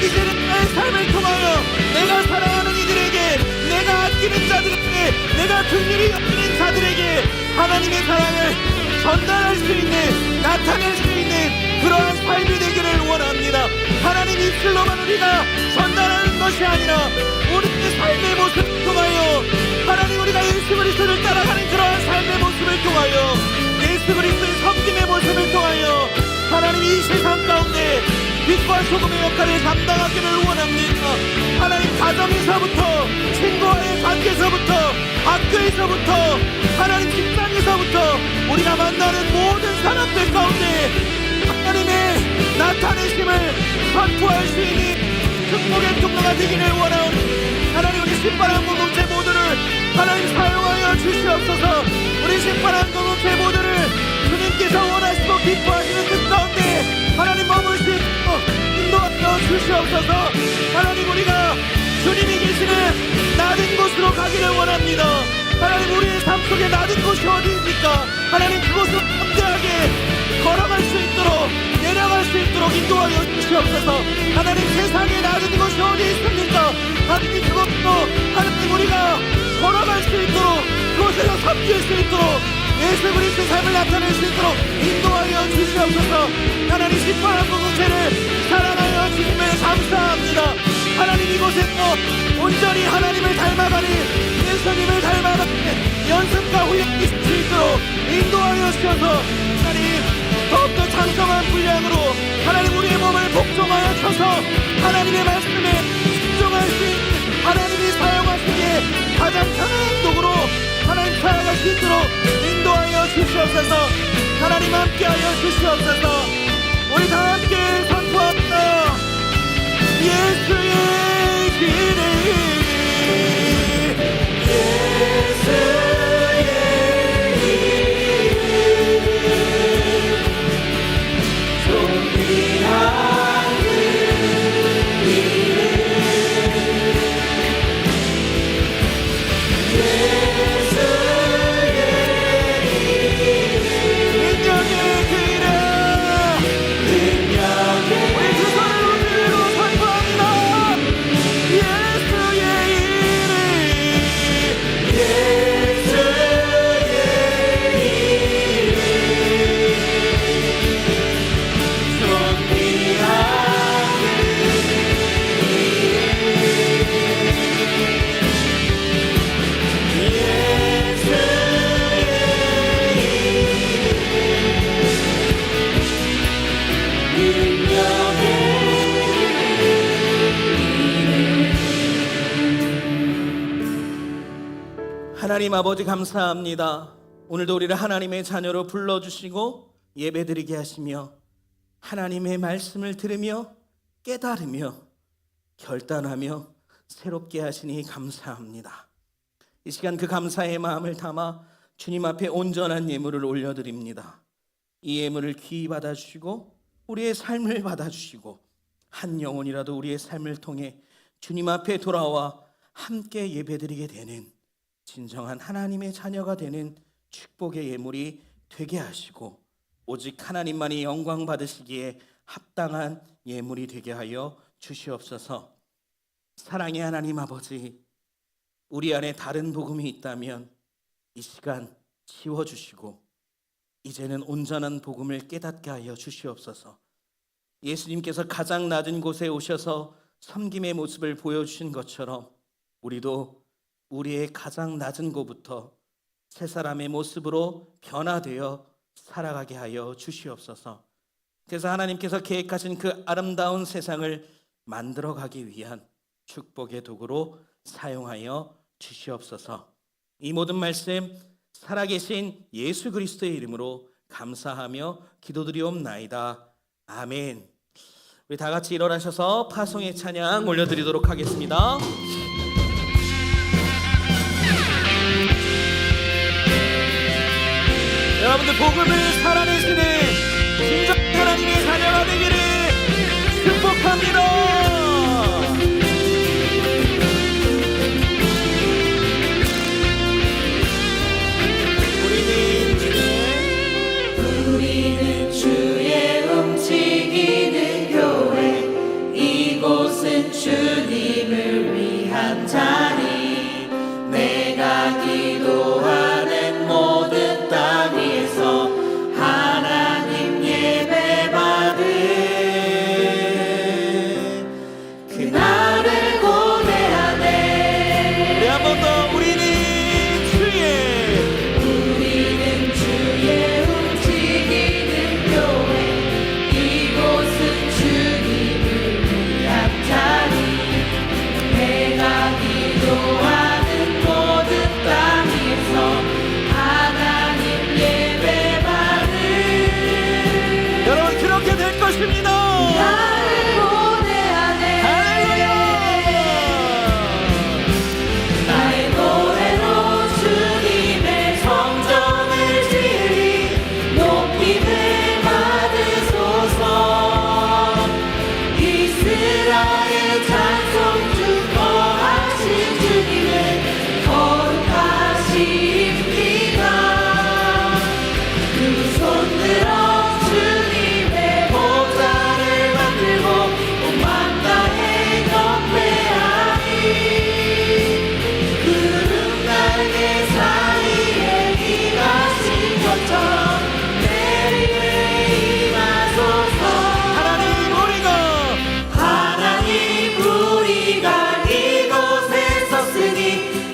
이제는 나의 삶을 통하여 내가 사랑하는 이들에게, 내가 아끼는 자들에게, 내가 긍휼히 여기는 자들에게 하나님의 사랑을 전달할 수 있는, 나타낼 수 있는 그러한 삶이 되기를 원합니다. 하나님, 입술로만 우리가 전달하는 것이 아니라 우리의 삶의 모습을 통하여 하나님, 우리가 예수 그리스도를 따라가는 그러한 삶의 모습을 통하여 예수 그리스도의 섬김의 모습을 통하여 하나님, 이 세상 가운데 빛과 소금의 역할을 감당하기를 원합니다. 하나님, 가정에서부터, 친구와의 관계에서부터, 학교에서부터, 하나님 직장에서부터 우리가 만나는 모든 사람들 가운데 하나님의 나타내심을 선포할 수 있는 축복의 통로가 되기를 원하오니 하나님, 우리 신바람 공동체 모두를 하나님 사용하여 주시옵소서. 우리 신바람 공동체 모두를 주님께서 원하시고 기뻐하시는 뜻 가운데 하나님 머물 수 있도록 인도하여 주시옵소서. 하나님, 우리가 주님이 계시는 낮은 곳으로 가기를 원합니다. 하나님, 우리의 삶 속에 낮은 곳이 어디입니까? 하나님, 그곳을 담대하게 걸어갈 수 있도록, 내려갈 수 있도록 인도하여 주시옵소서. 하나님, 세상에 낮은 곳이 어디 있습니까? 하나님, 그것도 하나님, 우리가 걸어갈 수 있도록, 그곳에서 섬길 수 있도록, 예수 그리스도의 삶을 나타낼 수 있도록 인도하여 주시옵소서. 하나님, 신바람 공동체를 사랑하여 주심에 감사합니다. 하나님, 이곳에서 온전히 하나님을 닮아가는, 예수님을 닮아가는 연습과 훈련이 있을 수 있도록 인도하여 주셔서 하나님, 더욱더 장성한 분량으로 하나님, 우리의 몸을 복종하여 쳐서 하나님의 말씀에 순종할 수 있는, 하나님이 사용하시기에 가장 편한 도구로 하나님 살아갈 수 있도록 인도하여 주시옵소서. 하나님, 함께하여 주시옵소서. 우리 다 함께 선포합니다. 예수의 하나님 아버지 감사합니다. 오늘도 우리를 하나님의 자녀로 불러주시고 예배드리게 하시며 하나님의 말씀을 들으며 깨달으며 결단하며 새롭게 하시니 감사합니다. 이 시간 그 감사의 마음을 담아 주님 앞에 온전한 예물을 올려드립니다. 이 예물을 귀히 받아주시고 우리의 삶을 받아주시고 한 영혼이라도 우리의 삶을 통해 주님 앞에 돌아와 함께 예배드리게 되는 진정한 하나님의 자녀가 되는 축복의 예물이 되게 하시고 오직 하나님만이 영광 받으시기에 합당한 예물이 되게 하여 주시옵소서. 사랑의 하나님 아버지, 우리 안에 다른 복음이 있다면 이 시간 지워주시고 이제는 온전한 복음을 깨닫게 하여 주시옵소서. 예수님께서 가장 낮은 곳에 오셔서 섬김의 모습을 보여주신 것처럼 우리도 우리의 가장 낮은 곳부터 새 사람의 모습으로 변화되어 살아가게 하여 주시옵소서. 그래서 하나님께서 계획하신 그 아름다운 세상을 만들어가기 위한 축복의 도구로 사용하여 주시옵소서. 이 모든 말씀 살아계신 예수 그리스도의 이름으로 감사하며 기도드리옵나이다. 아멘. 우리 다 같이 일어나셔서 파송의 찬양 올려드리도록 하겠습니다. 여러분들 복음을 살아내시는 진정 하나님의 자녀가 되기를 축복합니다. 우리는 주의 움직이는 교회, 이곳은 주님을 위한 자리. 내가 기도하는 모든 땅 위에서 하나님 예배 받을 그날을 고대하네. 우리 한 번 더 우리는 주의 움직이는 교회, 이곳은 주님을 위한 자리. 내가 기도하는 모든 땅 위에서 하나님 예배 받을 여러분 그렇게 될 것입니다. 나를 고대하네. 할렐루야. 나의 노래로 주님의 성전을 지으리. 높임을 받으소서. 이스라엘 찬송 주 거하신 주님은 거룩하십니다. 두 손 들어 주님의 보좌를 만들고 온 만가에 경배하리. 구름 날개 사이에 일하신 것처럼 내리에 임하소서. 하나님 우리가 이곳에 섰으니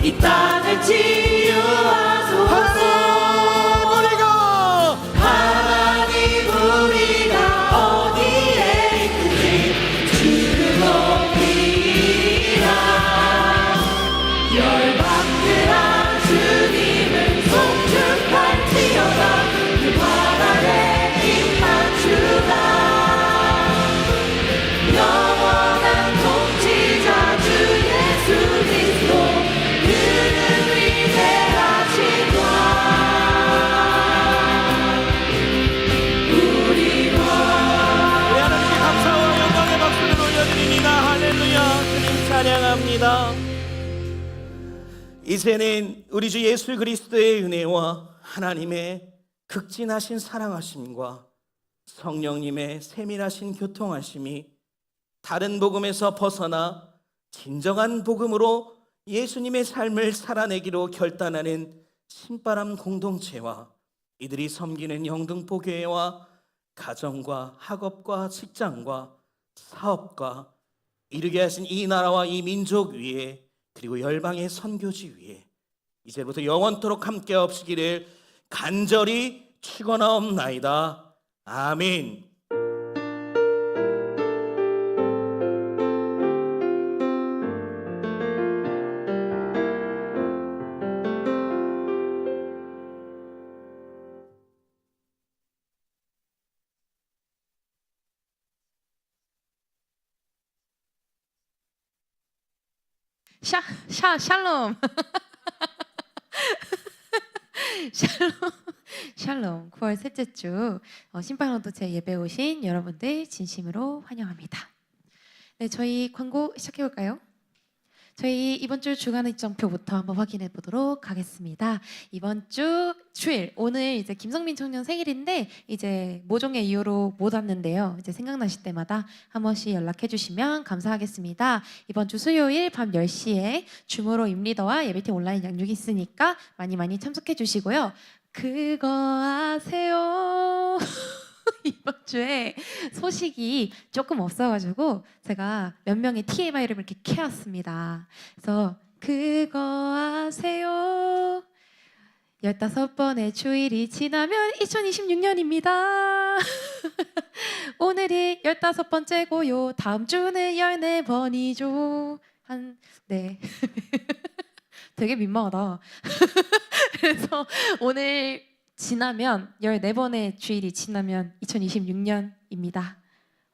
이 땅을 치유하소서. 하나님 우리가 어디에 있든지 주를 높이라. 열방들아 주님을 송축할지어다. 그 바다에 임한 주다. 영원한 통치자 주 이제는 우리 주 예수 그리스도의 은혜와 하나님의 극진하신 사랑하심과 성령님의 세밀하신 교통하심이 다른 복음에서 벗어나 진정한 복음으로 예수님의 삶을 살아내기로 결단하는 신바람 공동체와 이들이 섬기는 영등포 교회와 가정과 학업과 직장과 사업과 이르게 하신 이 나라와 이 민족 위에 그리고 열방의 선교지 위에 이제부터 영원토록 함께 없으기를 간절히 축원하옵나이다. 아멘. 샬롬. 샬롬. 9월 셋째 주 신방공동체 예배 오신 여러분들 진심으로 환영합니다. 네, 저희 광고 시작해 볼까요? 저희 이번 주 주간 일정표부터 한번 확인해 보도록 하겠습니다. 이번 주 주일 오늘 이제 김성민 청년 생일인데 이제 모종의 이유로 못 왔는데요. 이제 생각나실 때마다 한 번씩 연락해 주시면 감사하겠습니다. 이번 주 수요일 밤 10시에 주무로 임리더와 예배팀 온라인 양육이 있으니까 많이 참석해 주시고요. 그거 아세요? 이번 주에 소식이 조금 없어가지고 제가 몇 명의 TMI를 이렇게 캐왔습니다. 그래서 그거 아세요? 15번의 주일이 지나면 2026년입니다. 오늘이 15번째고요. 다음 주는 14번이죠. 네. 되게 민망하다. 그래서 오늘 지나면 14번의 주일이 지나면 2026년입니다.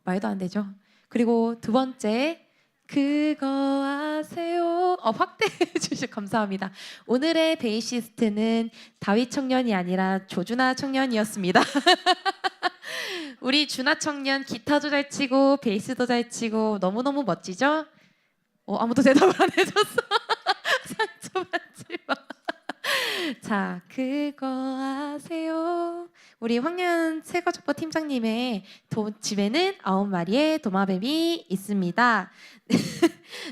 말도 안 되죠. 그리고 두 번째 그거 아세요? 확대해 주셔서 감사합니다. 오늘의 베이시스트는 다윗 청년이 아니라 조준하 청년이었습니다. 우리 준하 청년 기타도 잘 치고 베이스도 잘 치고 너무너무 멋지죠? 아무도 대답을 안 해줬어. 상처받지 마. 자, 그거 아세요? 우리 황년 세거족보 팀장님의 집에는 9마리의 도마뱀이 있습니다.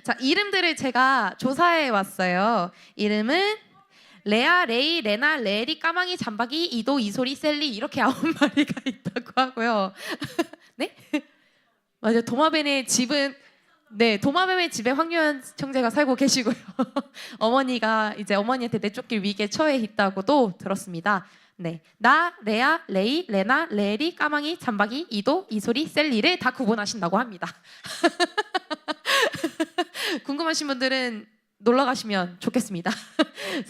자, 이름들을 제가 조사해 왔어요. 이름은 레아, 레이, 레나, 레리, 까망이, 잠박이, 이도, 이소리, 셀리 이렇게 9마리가 있다고 하고요. 네? 맞아요. 도마뱀의 집은 네, 도마뱀의 집에 황유한 형제가 살고 계시고요. 어머니가 이제 어머니한테 내쫓길 위기에 처해 있다고도 들었습니다. 네, 나, 레아, 레이, 레나, 레리, 까망이, 잠박이, 이도, 이소리, 셀리를 다 구분하신다고 합니다. 궁금하신 분들은 놀러 가시면 좋겠습니다.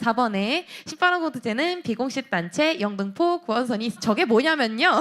4번에 신바람 공동체는 비공식 단체 영등포 구원선이 저게 뭐냐면요.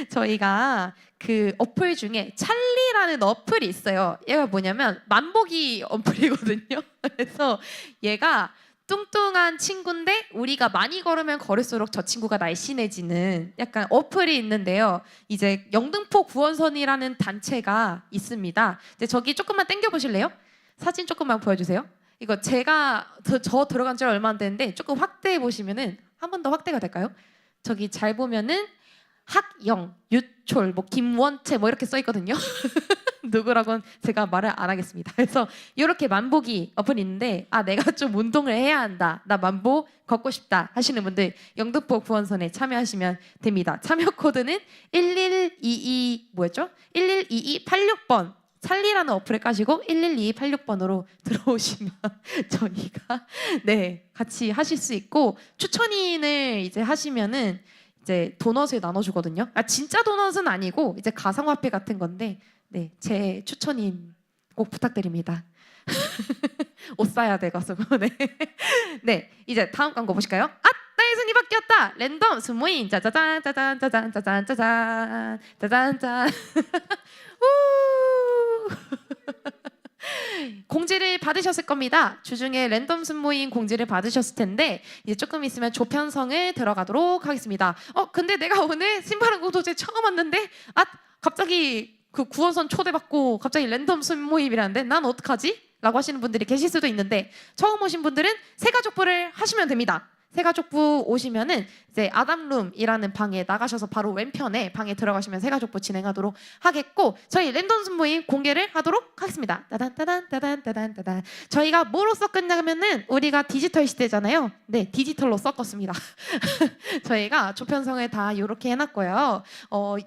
저희가 그 어플 중에 찰리라는 어플이 있어요. 얘가 뭐냐면 만보기 어플이거든요. 그래서 얘가 뚱뚱한 친구인데 우리가 많이 걸으면 걸을수록 저 친구가 날씬해지는 약간 어플이 있는데요. 이제 영등포 구원선이라는 단체가 있습니다. 이제 저기 조금만 당겨 보실래요? 사진 조금만 보여주세요. 이거 제가 저 들어간 지 얼마 안 됐는데 조금 확대해 보시면은 한 번 더 확대가 될까요? 저기 잘 보면은 학영, 유철, 김원채 이렇게 써 있거든요. 누구라고는 제가 말을 안 하겠습니다. 그래서 이렇게 만보기 어플이 있는데 내가 좀 운동을 해야 한다. 나 만보 걷고 싶다 하시는 분들 영등포 구원선에 참여하시면 됩니다. 참여 코드는 112286번 찰리라는 어플을 까시고 112286번으로 들어오시면 저희가 같이 하실 수 있고 추천인을 이제 하시면은 이제 도넛을 나눠주거든요. 진짜 도넛은 아니고 이제 가상화폐 같은 건데 제 추천인 꼭 부탁드립니다. 옷 사야 돼가지고 이제 다음 광고 보실까요? 나의 순위 바뀌었다. 랜덤 스모인 짜자잔 짜잔 짜잔 짜잔 짜잔 짜잔 짠. 공지를 받으셨을 겁니다. 주중에 랜덤 순모임 공지를 받으셨을 텐데 이제 조금 있으면 조편성을 들어가도록 하겠습니다. 근데 내가 오늘 신바람 공동체 처음 왔는데 갑자기 그 구원선 초대받고 갑자기 랜덤 순모임이라는데 난 어떡하지? 라고 하시는 분들이 계실 수도 있는데 처음 오신 분들은 새가족부를 하시면 됩니다. 새가족부 오시면은 이제 아담룸이라는 방에 나가셔서 바로 왼편에 방에 들어가시면 새가족부 진행하도록 하겠고 저희 랜덤 순모임 공개를 하도록 하겠습니다. 따단 따단 따단 따단 따단. 저희가 뭐로써 끝나면은 우리가 디지털 시대잖아요. 네, 디지털로 섞었습니다. 저희가 조편성을 다 이렇게 해놨고요.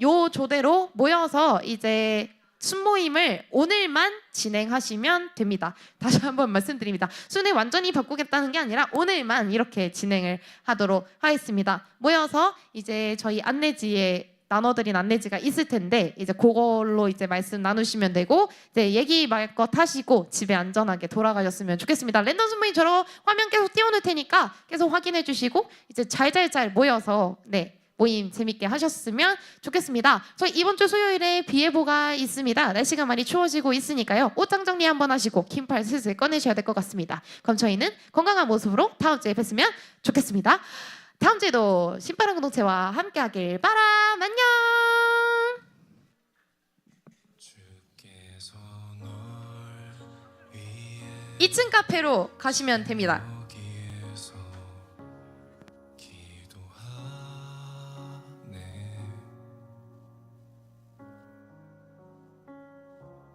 요 조대로 모여서 이제 순모임을 오늘만 진행하시면 됩니다. 다시 한번 말씀드립니다. 순회 완전히 바꾸겠다는 게 아니라 오늘만 이렇게 진행을 하도록 하겠습니다. 모여서 이제 저희 안내지에 나눠드린 안내지가 있을 텐데 이제 그걸로 이제 말씀 나누시면 되고 이제 얘기 말 것 하시고 집에 안전하게 돌아가셨으면 좋겠습니다. 랜덤 순모임처럼 화면 계속 띄워놓을 테니까 계속 확인해 주시고 이제 잘잘잘 모여서 네. 모임 재밌게 하셨으면 좋겠습니다. 저희 이번 주 수요일에 비 예보가 있습니다. 날씨가 많이 추워지고 있으니까요. 옷장 정리 한번 하시고 긴팔 슬슬 꺼내셔야 될 것 같습니다. 그럼 저희는 건강한 모습으로 다음 주에 뵀으면 좋겠습니다. 다음 주에도 신바람 공동체와 함께하길 바람. 안녕. 2층 카페로 가시면 됩니다.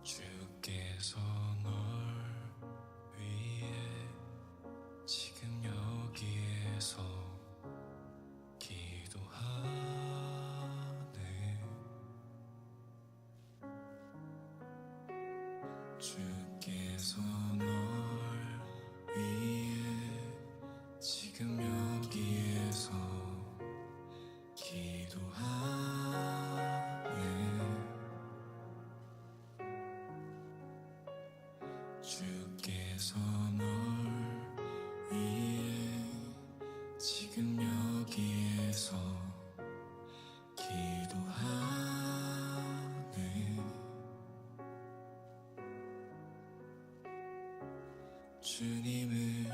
주께서 널 위해 지금 여기에서 기도하네. 주께서 널 위해 지금 여기에서 기도하네. 주께서 널 위해 지금 여기에서 기도하네. 주님을